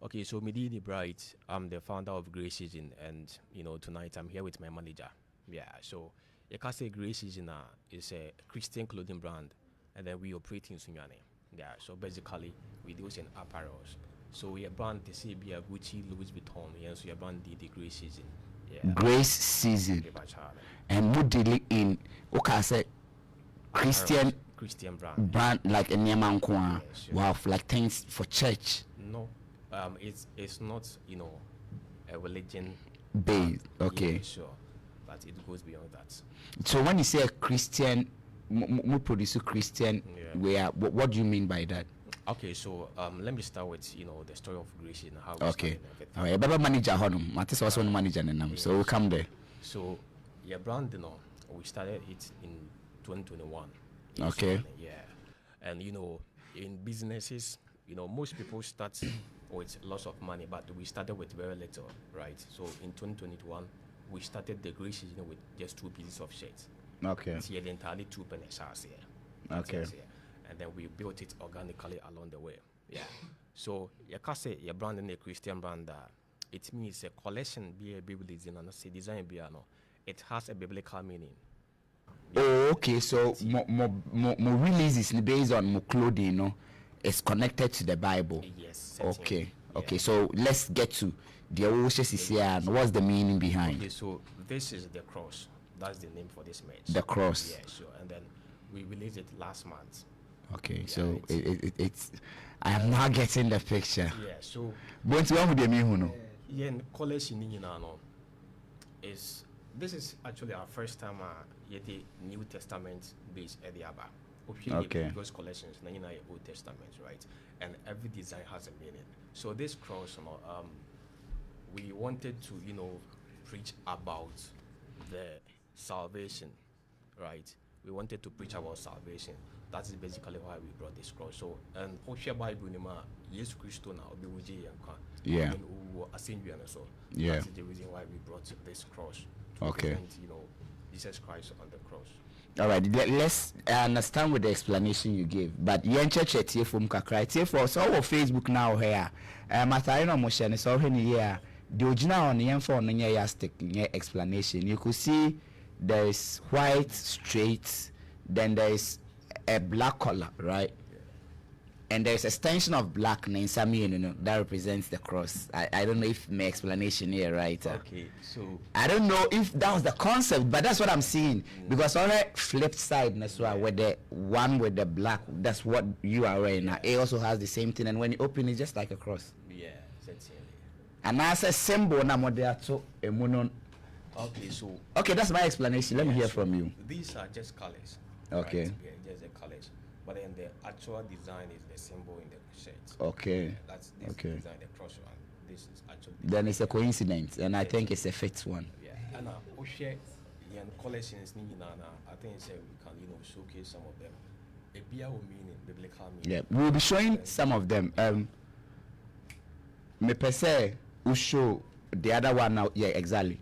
Okay, so Medini Bright, I'm the founder of Grey Season, and tonight I'm here with my manager. Yeah, so you can say Grey Season is a Christian clothing brand, and then we operate in Sunyane. Yeah, so basically we do in apparels. So we are brand the CBA Gucci, Louis Vuitton, yeah, so we are brand the Grey Season. Yeah. Grace Season. And Mudili in say Christian brand like a Nyamankwa. Wow, like things for church. No. It's not, a religion based. Okay. Yeah, sure. But it goes beyond that. So when you say a Christian, produce Christian, what do you mean by that? Okay, so let me start with the story of Grace and how. Okay. All right. Baba manager honum. Matis also manager nenam. So we come there. So your brand, we started it in 2021. Okay. Yeah, and in businesses, most people start with lots of money, but we started with very little, right? So in 2021, we started the Grace Season with just 2 pieces of shirts. Okay. So entirely 2 pennies here. Okay. And then we built it organically along the way. Yeah. So you can say you're branding a Christian brand. It means a collection be a biblical and a design be it has a biblical meaning. Oh, okay. So more releases based on more clothing, it's connected to the Bible. Yes. Okay. Yeah. Okay. So let's get to the Oshis here and what's the meaning behind? Okay. So this is the cross. That's the name for this merch. The cross. Yeah. Sure. And then we released it last month. Okay. Yeah, so it's I am not getting the picture. Yeah. So. But what would you mean? Yeah. College in is this is actually our first time yet the New Testament based at the Abba. Okay. Because collections, Old Testament, right? And every design has a meaning. So this cross, we wanted to, preach about the salvation, right? We wanted to preach about salvation. That is basically why we brought this cross. So, and Osha Bible, Jesus Christ now, yeah. Yeah. That's the reason why we brought this cross. To present, Jesus Christ on the cross. All right, let's understand with the explanation you gave. But yen church here from Kakra for so our Facebook now here. Matarino motion is already here. The original on the for no stick explanation. You could see there is white straight, then there is a black color, right? And there's extension of black name that represents the cross. I don't know if my explanation here right. Okay, so I don't know if that was the concept, but that's what I'm seeing. Because on the flip side, that's why with the one with the black, that's what you are wearing now. It also has the same thing, and when you open it's just like a cross. Yeah, essentially. And as a symbol, now there to okay, so okay, that's my explanation. Let me hear from you. These are just colors. Okay. Right? Yeah, just the colors. But then the actual design is the symbol in the shirt. Okay. Yeah, that's this okay. design, the cross one. This is actually. Then it's a coincidence, and I think it's a fit one. Yeah. And Oshe, collections, I think we can showcase some of them. A beer will meaning, biblical meaning. Yeah, we'll be showing some of them. Me per se, we show the other one now. Yeah, exactly.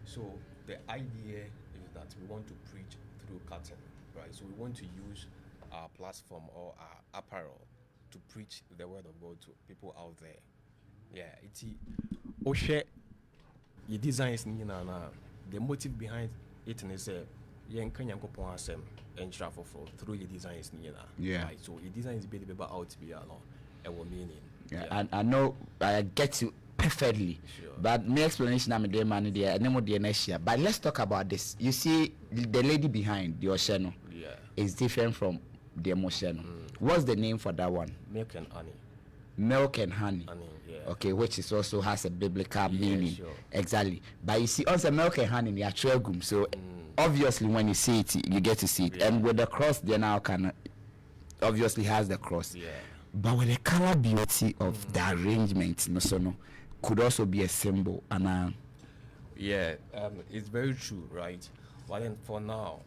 So the idea is that we want to preach through cutting, right? So we want to use our platform or our apparel to preach the word of God to people out there. Yeah, it's Oshe. Your designs, the motive behind it is and travel through your designs. Yeah. Right? So your design is better out to be meaning. Yeah, and I know I get you perfectly. Sure. But my explanation I'm there man there and more the next year. But let's talk about this. You see the lady behind the Osheno is different from the Mosheno. What's the name for that one? Milk and honey. Milk and honey. Yeah. Okay, which is also has a biblical meaning. Sure. Exactly. But you see also milk and honey in the actual gum. So obviously when you see it, you get to see it. Yeah. And with the cross there now can obviously has the cross. Yeah. but with the color beauty of the arrangement, no, so no, could also be a symbol. And Yeah, it's very true, right? But then for now,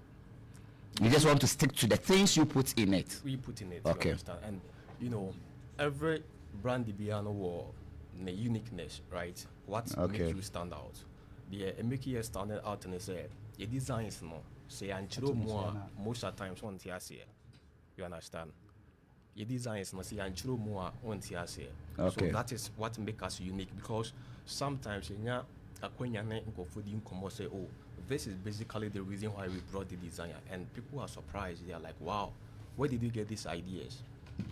you just want to stick to the things you put in it. we put in it. Okay. You understand? And you know, every brand the piano war the uniqueness, right? What Okay. makes you stand out? The make you stand out and say your designs no say and more most of the times on TSA. You understand? Your designs no say and more on TSA. Okay. So that is what makes us unique, because sometimes you know say, oh, this is basically the reason why we brought the designer, and people are surprised. They are like, wow, where did you get these ideas?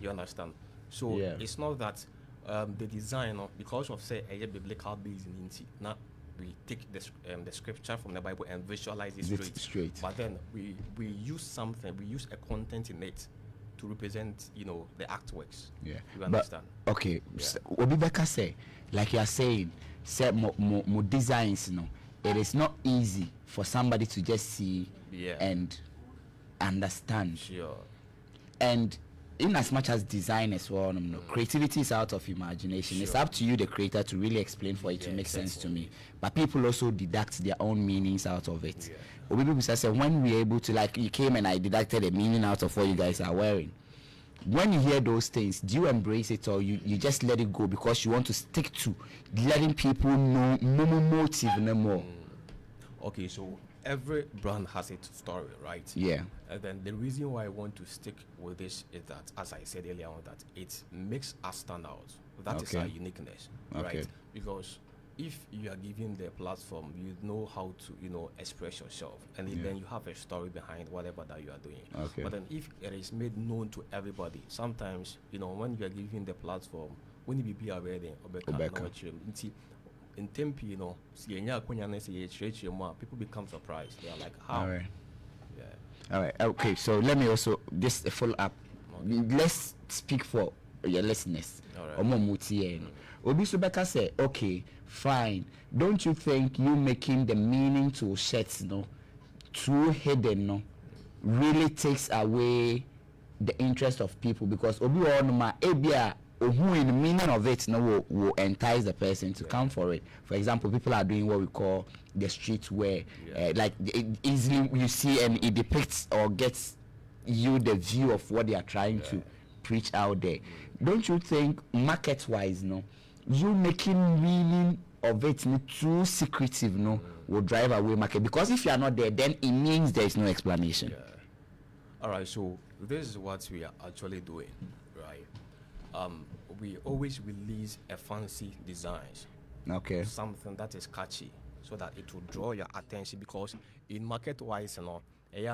You understand? So Yeah. it's not that the design, because of say a biblical base in Inti, now we take the scripture from the Bible and visualize it straight. But then we use something, we use a content in it to represent, you know, the artworks. Yeah. You understand? But, okay. Yeah. Obibeka say, like you are saying, say more designs, you know, it is not easy for somebody to just see and understand. Sure. And in as much as design as well, creativity is out of imagination. It's up to you, the creator, to really explain for it to make sense to me. But people also deduct their own meanings out of it. Or people say, when we're able to, like, you came and I deducted a meaning out of what you guys are wearing. When you hear those things, do you embrace it, or you just let it go because you want to stick to letting people know more motive no more? Okay, so every brand has its story, right? Yeah. And then the reason why I want to stick with this is that, as I said earlier on, that it makes us stand out. That is Okay. our uniqueness, Okay. right? Because if you are given the platform, you know how to, you know, express yourself, and then you have a story behind whatever that you are doing. Okay. But then if it is made known to everybody, sometimes, you know, when you are given the platform, when you be aware, in tempi, you know, people become surprised. They are like, how? All right. Yeah. All right. Okay. So let me also just a follow up. Let's speak for your listeners. All right. Obi Subeka say, okay, fine. Don't you think you making the meaning to shirts, too hidden, really takes away the interest of people? Because Obi Onuma Ebia, who in the meaning of it will entice the person to come for it. For example, people are doing what we call the streetwear. Like easily you see, and it depicts or gets you the view of what they are trying to preach out there. Don't you think market-wise, you making meaning of it too secretive, will drive away market? Because if you are not there, then it means there is no explanation. All right, so this is what we are actually doing, right? We always release a fancy designs, Okay. something that is catchy, so that it will draw your attention. Because in market-wise, so that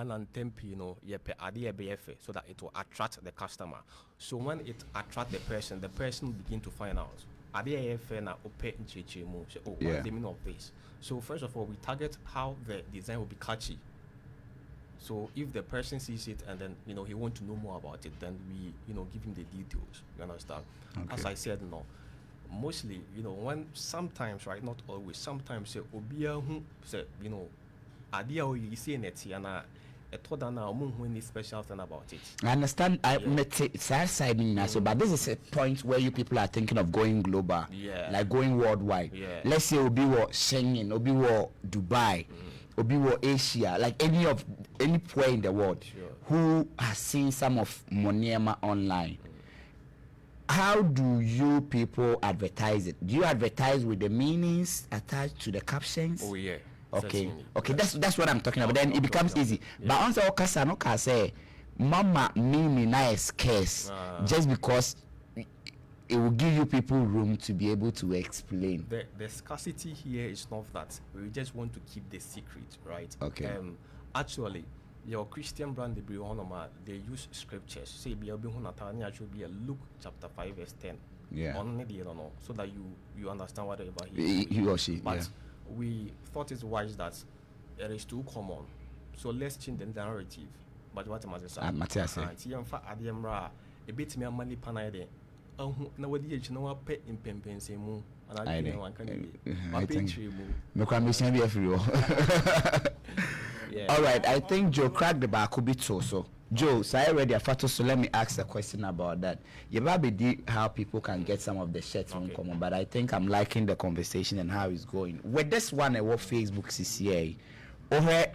it will attract the customer. So when it attracts the person will begin to find out. What's the meaning of this? So first of all, we target how the design will be catchy. So if the person sees it and then, you know, he wants to know more about it, then we, you know, give him the details. You understand? Okay. As I said, mostly, you know, when sometimes, right, not always, sometimes say obia who say, you know, idea you see in it and any special thing about it. I understand. I met side so, but this is a point where you people are thinking of going global, like going worldwide. Let's say Obi wo Schengen, Obi wo Dubai, Obi wo Asia, like any point in the world who has seen some of Moniema online. How do you people advertise it? Do you advertise with the meanings attached to the captions? Oh yeah. Okay, Certainly. okay, that's what I'm talking about. Then it becomes easy. But once I okasa no can say, "Mama, me na is scarce," just because it will give you people room to be able to explain. The scarcity here is not that we just want to keep the secret, right? Okay. Actually, your Christian brand they use scriptures. Say should be a Luke chapter 5 verse 10. Yeah. So that you understand whatever He or she. But Yeah. we thought it wise that it is too common. So let's change the narrative. But what am I saying? Matthias say. A bit me money panade. Na wadi echi na wa pe impempense mu ana I de know. wan kan bi I ma pe think- three mu. Me kwa me be everywhere. Yeah. All right, I think Joe cracked the back a bit so. Joe, so I ready a photo, so let me ask a question about that. You probably how people can get some of the shirts on common, but I think I'm liking the conversation and how it's going. With this one, what Facebook CCA, over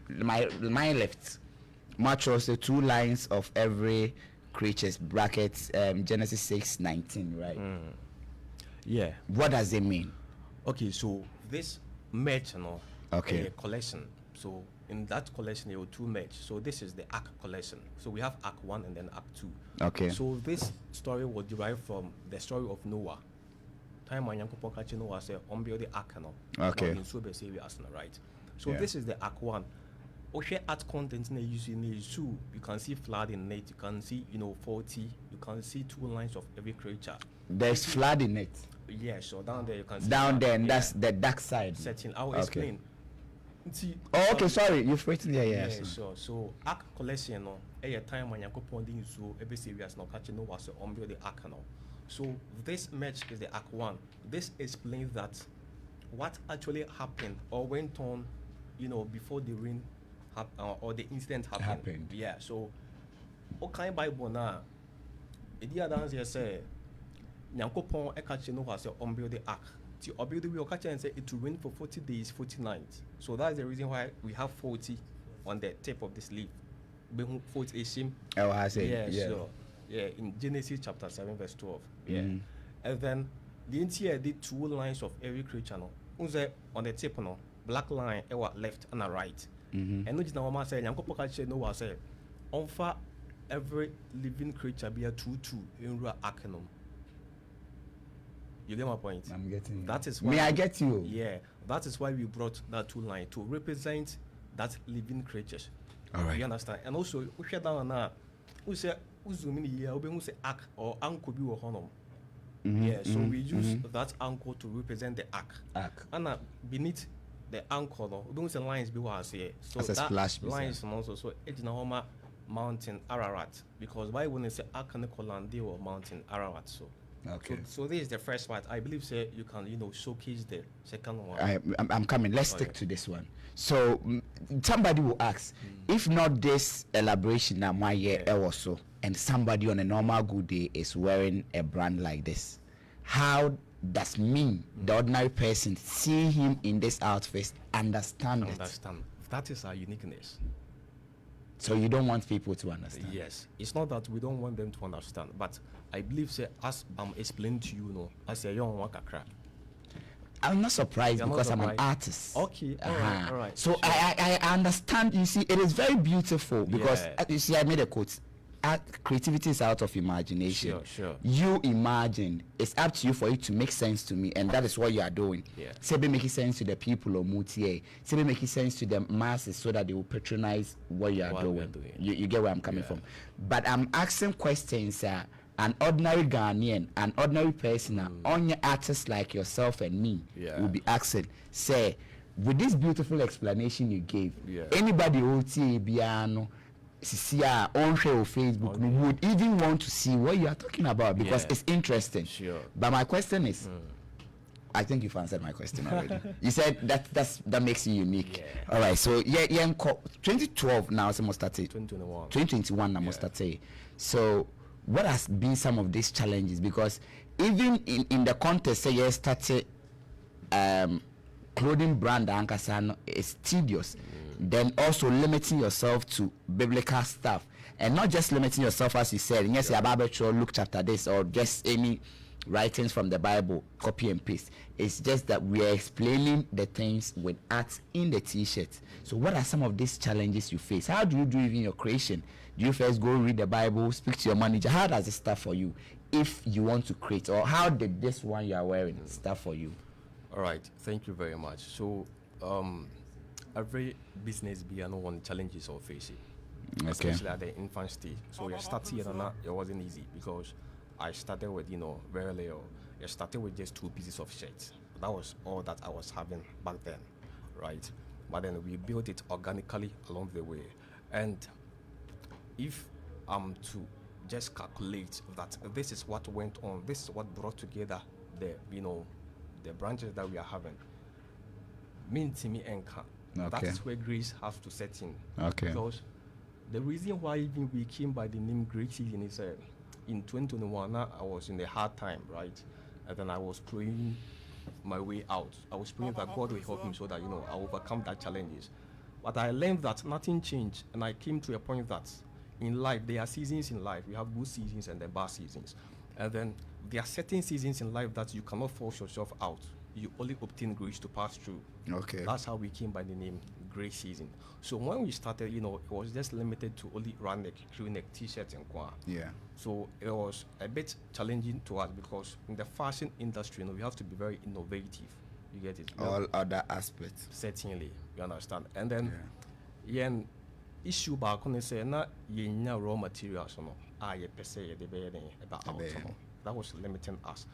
my left, match also 2 lines of every creature's brackets, Genesis 6:19, right? Yeah. What does it mean? Okay, so this merch, Okay. a collection. So in that collection, there were 2 merch. So this is the Ark collection. So we have Ark 1 and then Ark 2. Okay. So this story was derived from the story of Noah. Time when Yankopon catching Noah said, "On build the Ark, Okay. In so be say we ask, right?" So Yeah. this is the Ark 1. Okay, art content in the zoo, you can see flood in it. You can see 40. You can see 2 lines of every creature. There's flood in it. Yeah, so down there you can see Down flood, there, and yeah. that's the dark side. Setting. I'll Okay. explain. See, Oh, okay, sorry, you've written there, yes. Yeah, sure. So Ark collection, a time when Yankopon didn't so every serious no catching no was on build the Ark now. So this match is the Ark 1. This explains that what actually happened or went on, before the rain or the incident happened. Yeah. So, what kind of Bible now? The other answer say, Nyankopon catching no was on build the Ark. To build the wheel catcher and say it will rain for 40 days, 40 nights. So that's the reason why we have 40 on the tip of this leaf. 40 is shame. Oh, I say, Yeah, sure. Yeah, in Genesis chapter 7, verse 12. Yeah. And then the entire did 2 lines of every creature. On the tip, black line, left and a right. And no, just now, I say, Nyankopon catcher no was say, on for every living creature be a 2 in real arcanum. You get my point? I'm getting you. That is why. May I get you? Yeah, that is why we brought that 2 line to represent that living creatures. All right. You understand? And also, we share down now. We say, we zoom in here. We say ark or anchor be or honor. Yeah, so we use that anchor to represent the ark. And beneath the anchor, we don't say lines be what I say. So as a that splash lines and also so it's Nahoma Mountain Ararat, because why when they say ark and the or Mountain Ararat so. Okay. So this is the first part. I believe say you can showcase the second one. I'm coming. Let's stick to this one. So somebody will ask, if not this elaboration now my year or so, and somebody on a normal good day is wearing a brand like this, how does me, the ordinary person, see him in this outfit, understand it? That is our uniqueness. So you don't want people to understand? Yes. It's not that we don't want them to understand, but I believe, say, as I'm explaining to you, as a young wakakra. I'm not surprised You're because not I'm an surprised? artist. Okay, all right. So Sure. I understand. You see, it is very beautiful because you see, I made a quote. Creativity is out of imagination. Sure. You imagine. It's up to you for it to make sense to me, and that is what you are doing. Yeah. Say be making sense to the people of Mutier. Say be making sense to the masses so that they will patronize what you are doing. You get where I'm coming from. But I'm asking questions. An ordinary Ghanaian, an ordinary person, on your artists like yourself and me will be asking, say, with this beautiful explanation you gave, anybody who see Biano, Cecilia on Facebook would even want to see what you are talking about because it's interesting. Sure. But my question is, I think you've answered my question already. You said that makes you unique. Yeah. All right. So 2012 now, so must start 2021 now must start. So what has been some of these challenges? Because even in the contest, say you started clothing brand Ankasano is tedious. Then also limiting yourself to biblical stuff, and not just limiting yourself as you said. Yes, your Bible Luke chapter this or just any writings from the Bible, copy and paste. It's just that we are explaining the things with art in the t-shirt. So what are some of these challenges you face? How do you do even your creation? Do you first go read the Bible, speak to your manager? How does it start for you if you want to create? Or how did this one you are wearing start for you? All right, thank you very much. So every business be one challenges or face it, especially at the infant stage. So you start here and it wasn't easy because I started with very little. I started with just 2 pieces of shirts. That was all that I was having back then, right? But then we built it organically along the way. And if I'm to just calculate that this is what went on, this is what brought together the branches that we are having. Mean to me enka. That is where grace has to set in. Okay. Because The reason why even we came by the name Great Season is in 2021, I was in a hard time, right? And then I was praying my way out. I was praying that God will help me so that, I overcome that challenges. But I learned that nothing changed, and I came to a point that in life, there are seasons in life. We have good seasons and then bad seasons. And then there are certain seasons in life that you cannot force yourself out. You only obtain grace to pass through. Okay. That's how we came by the name Grace Season. So when we started, it was just limited to only round neck, crew neck, t-shirts and kwa. Yeah. So it was a bit challenging to us because in the fashion industry, we have to be very innovative. You get it? All other aspects. Certainly, you understand. And then, issue back on say na yenya raw materials ye pese ye de be about out. That was limiting us.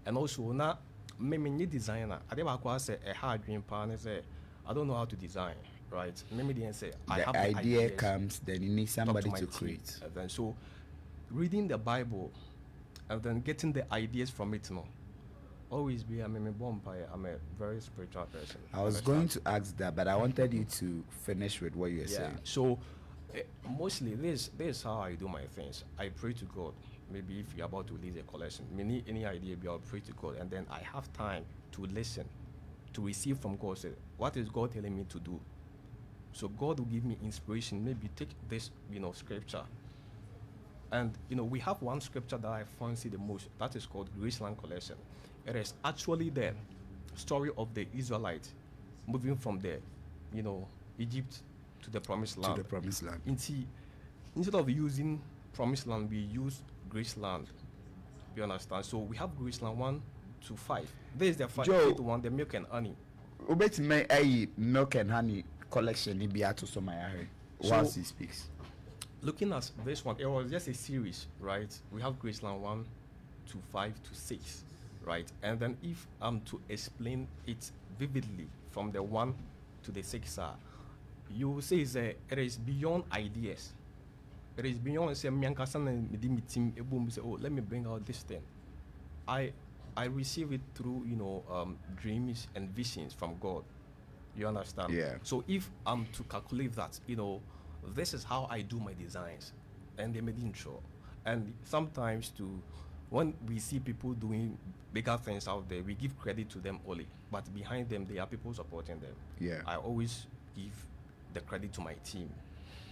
And also na me designer, I dey say a hard dream plan say I don't know how to design, right? Maybe they say I have the idea ideas, comes, then you need somebody to to create. And then so reading the Bible and then getting the ideas from it, always be I'm a very spiritual person. I was going to ask that, but I wanted you to finish with what you were saying. So mostly this is how I do my things. I pray to God. Maybe if you're about to release a collection, any idea, I'll pray to God, and then I have time to listen, to receive from God. Say, what is God telling me to do? So God will give me inspiration. Maybe take this, scripture. And we have one scripture that I fancy the most. That is called Graceland Collection. It is actually the story of the Israelites moving from the, Egypt to the Promised Land. To the Promised Land. Instead of using Promised Land, we use Graceland. You understand? So we have Graceland 1 to 5. There is the 5th one, the milk and honey. Ubet me a milk and honey collection ni biato so my once he speaks. Looking at this one, it was just a series, right? We have Graceland 1 to 5 to 6, right? And then if I'm to explain it vividly from the 1 to the 6, you will say it is beyond ideas. It is beyond say team say, oh, let me bring out this thing. I receive it through dreams and visions from God. You understand? Yeah. So if I'm to calculate that, this is how I do my designs, and they made intro. And sometimes when we see people doing bigger things out there, we give credit to them only, but behind them there are people supporting them. Yeah. I always give the credit to my team.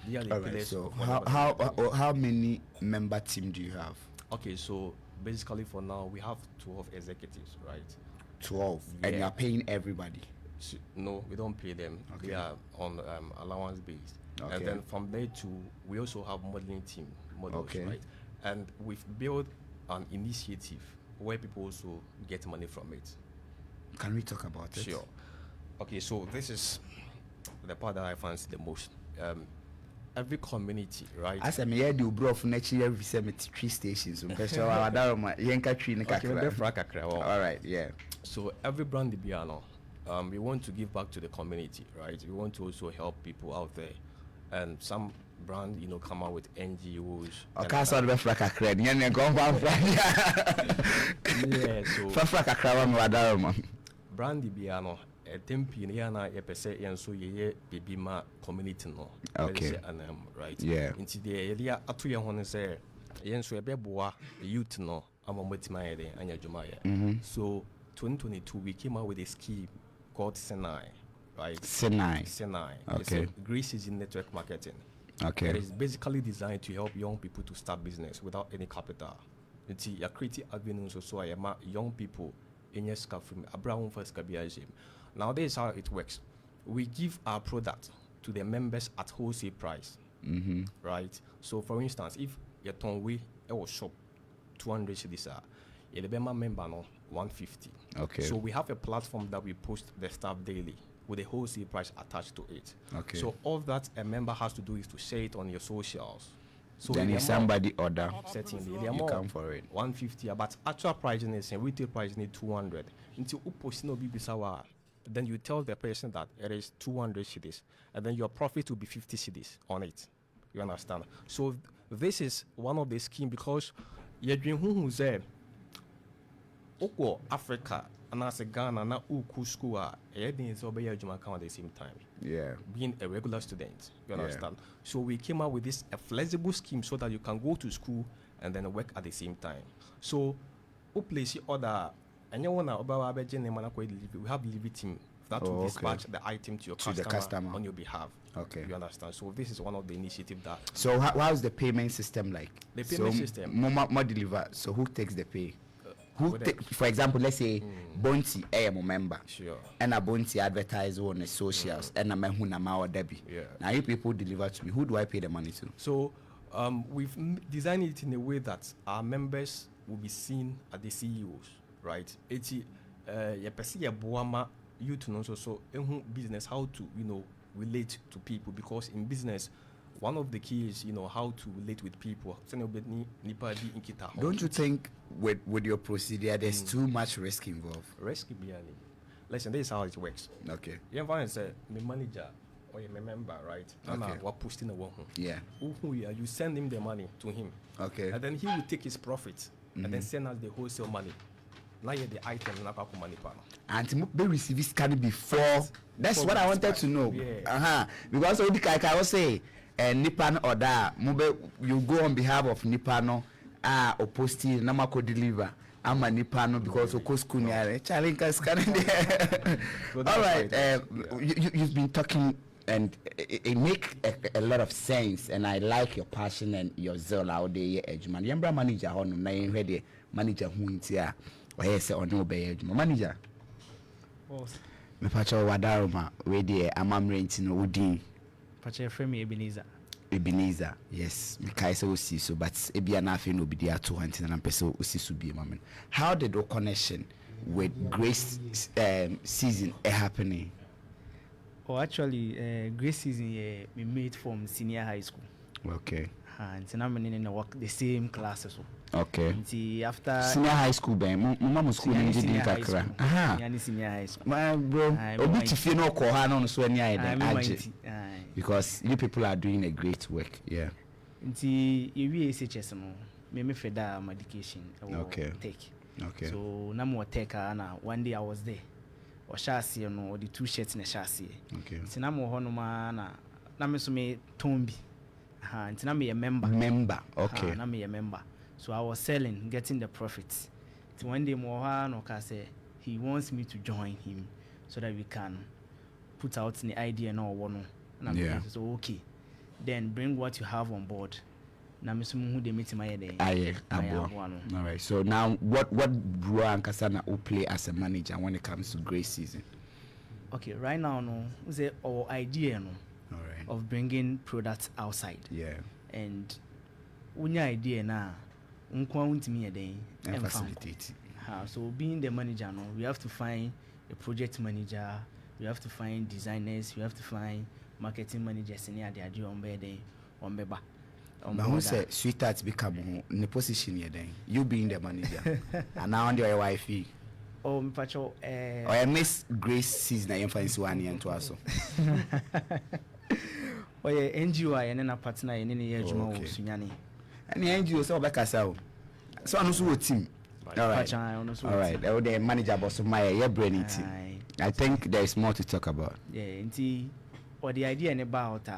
They are the All right, pillars so of how many member team do you have? Okay, so basically for now we have 12 executives, right? 12, and you are paying everybody. So, no, we don't pay them. Okay. They are on allowance based. Okay. And then from there we also have modeling team models, Okay. right? And we've built an initiative where people also get money from it. Can we talk about it? Sure. Okay, so this is the part that I fancy the most. Every community, right? As I may do bro for next year we say 3 stations. Okay, all right, yeah. So every brand piano, we want to give back to the community, right? We want to also help people out there, and some brand, come out with NGOs. Okay, so the fraka cred. Yeah, go on. Yeah, so fraka cred one brand piano. Tempi na pese so ye baby ma community no. Okay. Right. Yeah. Into the area atu ye ho say yen so ebeboa youth no amamotima ye anya juma ye. So 2022 we came out with a scheme called Senai, right? Senai. Okay. It's a Grace Season network marketing. Okay. It is basically designed to help young people to start business without any capital. It's a creative avenue so young people in your from Abraham first Kabiajim. Now, this is how it works. We give our product to the members at wholesale price, right? So, for instance, if you turn away a shop 200 cedis, you be my member no 150. Okay. So we have a platform that we post the stuff daily with a wholesale price attached to it. Okay. So all that a member has to do is to share it on your socials. So then if somebody order, certainly you come for it. 150, but actual pricing is retail pricing is 200. Until post no bibisawa. Then you tell the person that it is 200 cedis, and then your profit will be 50 cedis on it. You understand? So this is one of the scheme because you're doing who's there. Africa, and as a Ghana na uku school everything is obey Juma account at the same time. Yeah. Being a regular student, you Yeah. understand. So we came up with this a flexible scheme so that you can go to school and then work at the same time. So who place order and you wanna we have delivery team that will dispatch the item to your customer on your behalf. Okay. You understand? So this is one of the initiatives that. So how's the payment system like? The payment system. More deliver. So who takes the pay? For example, let's say Bonti am a member. Sure. And a Bonti advertise on the socials and a mehuna ma or Debbie. Yeah. Now you people deliver to me. Who do I pay the money to? So we've designed it in a way that our members will be seen at the CEOs, right? It's you to know so business how to relate to people, because in business one of the keys how to relate with people. Don't you think with your procedure there's too much risk involved? Risk listen, this is how it works. Okay. You find say my manager or my member, right? Okay. What posting a one. Yeah. You send him the money to him. Okay. And then he will take his profit and then send us the wholesale money. Now you the item na money panel. And be receive this can before. That's what I wanted to know. Yeah. Because all the I will say Nipan or that you go on behalf of Nipano or posting Namako deliver. I'm a Nipano because of course Kunya Chalinkas can. All right. You've been talking and it make a lot of sense, and I like your passion and your zeal out there, Edgeman. Yambra manager on nine ready manager who is here. Or yes, or no be manager. Me pacho wadaroma we there amam renting Udin. Pacho frame Ebenezer, yes. Me kai say see so, but ebia na afi no be there 200 and person osi so be mamen. How did the connection with Grace season happening? Oh, actually, Grace season we made from senior high school. Okay. And I'm in the work the same classes. Okay. And after senior high school, mama school in Kakra. Aha. Senior high school. My bro, obi tifi no ko ha no so any ide. Because you people are doing a great work. Yeah. Nti yewi SHS no me feda medication. Okay. Take. Okay. So na mo take na one day I was there. O shasi no the two shirts na shasi. Okay. Nti na mo ho no ma na me so me tombi. Nti na me a member. Member. Okay. Na me a member. So I was selling, getting the profits. So one day Moha say he wants me to join him so that we can put out the idea no one. And I'm so okay. Then bring what you have on board. Na me sumu hu de meet my day. All right. So now what Bro and Kasana will play as a manager when it comes to Grace season? Okay, right now no, we say our idea no. All right. Of bringing products outside. Yeah. And unya idea na untimi yeden and facilitate. So being the manager no, we have to find a project manager, we have to find designers, we have to find marketing managers in the idea on beba. But who said sweetheart become in the position here then? You being the manager. And now under your wifey. Oh, me pacho or I miss Grace season I find one year and twice. Oh yeah, NGO and then a partner in any age more Sunyani. And the NGO so back as so I'm also a team. All right. All right. The manager boss of my brain team. I think there is more to talk about. Yeah, and or the idea about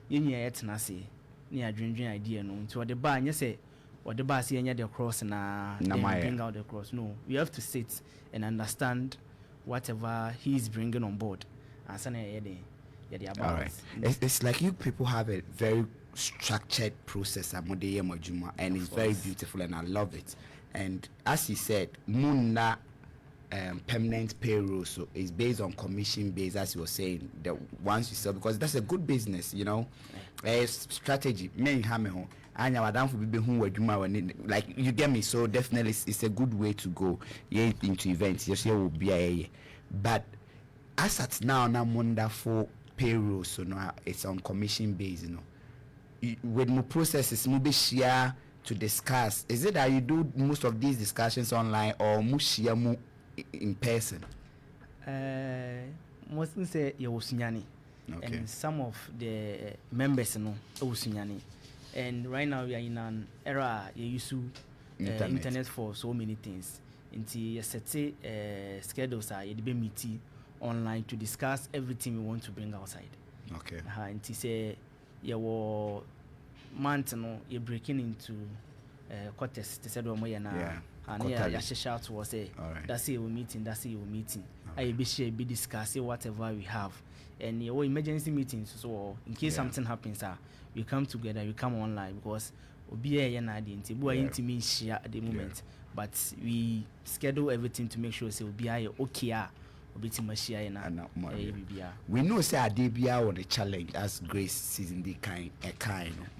you yet nasi near dream idea no to the bar you say or the bar see the cross and bring out the cross. No, we have to sit and understand whatever he's bringing on board. And all right. It's like you people have a very structured process and it's very beautiful and I love it. And as he said, Muna permanent payroll, so it's based on commission based, as you were saying, that once you sell, because that's a good business, you know. Strategy. Like you get me, so definitely it's a good way to go into events. Yes, will be but as at now, wonderful payroll, so now it's on commission based, you know. With more processes, maybe share to discuss. Is it that you do most of these discussions online or share more in person? Most say you Sunyani. Okay. And some of the members know Sunyani. And right now we are in an era you use internet for so many things. Nti yesete schedules are yɛde be meet online to discuss everything we want to bring outside. Okay. Nti say yɛwɔ month no you're breaking into quarters to say do mo yɛ na and yeah shout to us say that's it we meeting I be share be discuss whatever we have and your emergency meetings so in case something happens we come together we come online because obi e na dey nti bo intimi share at the moment but we schedule everything to make sure say obi are okay obitima share na bibia. We know say Adebia or the challenge as Grace season the kind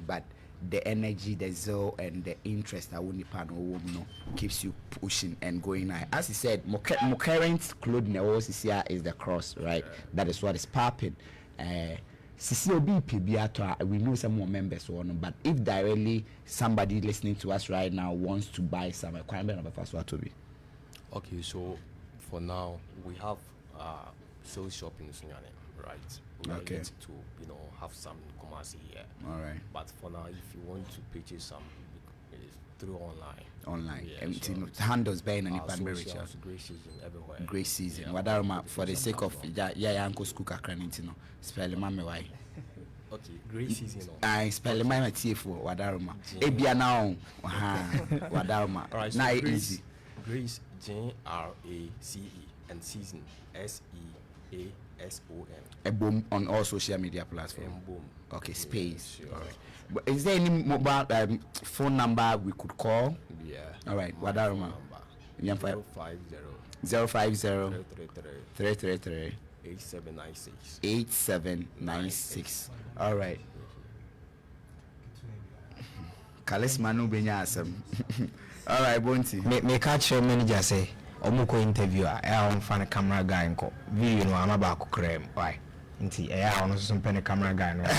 but the energy, the zeal, and the interest that we know keeps you pushing and going. As he said, my current clothing here is the cross, right? That is what is popping. CCOB we know some more members but if directly somebody listening to us right now wants to buy some requirement of the first one to be. Okay, so for now we have sales shop in Sunyane, right? We are yet to have some Kumasi here. All right. But for now, if you want to purchase some, it's through online. Online. Yeah, so handles buying and socials, great season everywhere. Great season. Yeah, Wadaruma for the sake of uncle school kakranitino. Spell mama why. Okay, great season. I spell my tea for Wadaruma. Ebia now. Wadaruma. Alright, now so easy. Grace JRACE and season SEASON. A boom on all social media platforms. Boom. Okay, space. Sure. All right. But is there any mobile phone number we could call? Yeah. All right. Wadaruma. 050 333 8796. 8796. All right. Kalisma no benya asem. All right, Bonti. Me catch your manager say omuko interviewer on fan camera guy nko video no amaba ko krem why nti on so pen camera guy no the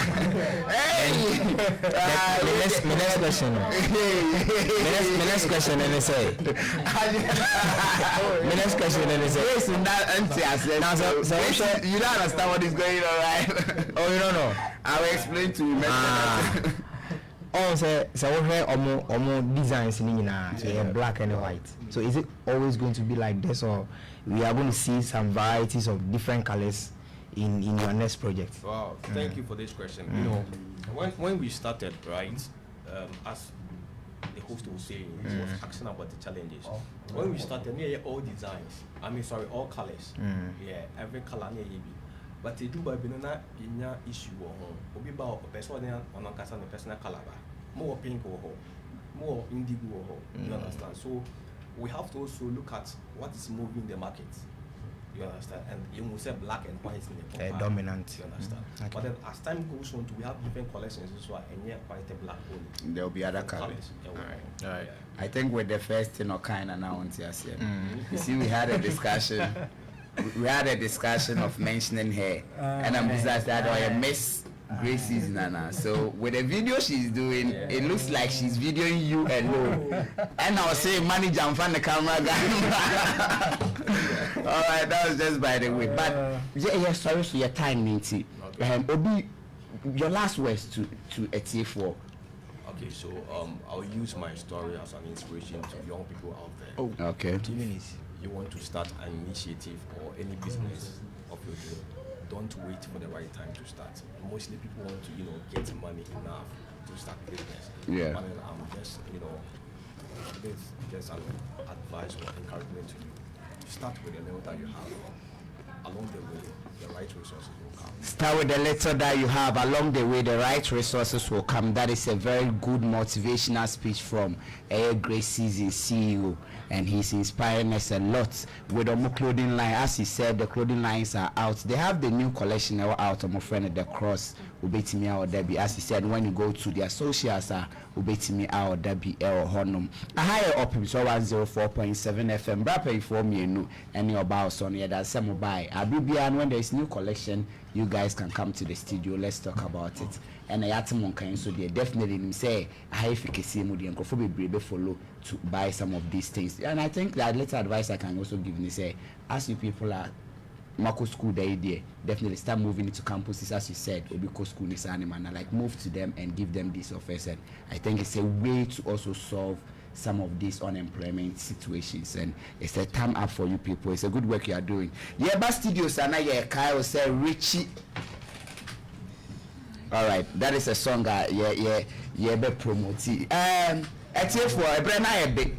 next question the next question and say the next question and say yes that anti asem now so you don't understand what is going on, right? Oh, you don't know. I will explain to you. Oh, so we omo designs ni na so black and white. So is it always going to be like this, or we are going to see some varieties of different colors in your next project? Wow, thank you for this question. You know, when we started, right, as the host was saying, he was asking about the challenges. When we started, all designs. All colors. Yeah, every color near but they do by banana in your issue or home. Obi ba person on a personal color. More pink or more indigo or you understand? So we have to also look at what is moving the market. You understand? And you will say black and white in the dominant. You understand? Okay. But then as time goes on, we have different collections as well, and quite a black only. There will be other colors. Yeah, all right. Yeah. I think we're the first thing or kind of now on here. You see, we had a discussion. We had a discussion of mentioning her, and I'm besides that I miss Grace season Nana. So with the video she's doing, it looks like she's videoing you alone. And I was saying, manager, I'm from the camera guy. All right, that was just by the way. But yeah, sorry for your time, Ninti. Obi, your last words to ATA4. Okay, so I'll use my story as an inspiration to young people out there. Oh, okay. You want to start an initiative or any business of your dream, don't wait for the right time to start. Mostly people want to, get money enough to start business. Yeah. But I'm just, this just an advice or encouragement to you. Start with the little that you have. Along the way, the right resources will come. Start with the little that you have. Along the way, the right resources will come. That is a very good motivational speech from a Grace Season CEO. And he's inspiring us a lot with the clothing line. As he said, the clothing lines are out. They have the new collection out. My friend, the cross, Ubetimi or Debbie. As he said, when you go to their socials, Ubetimi or Debbie or Honum. I hire Opemsuo 104.7 FM. Brapa for me, any about son here that some buy. Abibian, when there is new collection, you guys can come to the studio. Let's talk about it. And I had someone can so they definitely say I efficacy mudi and be follow to buy some of these things. And I think that little advice I can also give is say as you people are Mako school the idea, definitely start moving into campuses as you said, Obiko school is animal, like move to them and give them this offers. And I think it's a way to also solve some of these unemployment situations, and it's a time up for you people. It's a good work you are doing. Yeah, but studios are not yet. Kyle say Richie. All right, that is a song. Yeah, be promote. For a brand new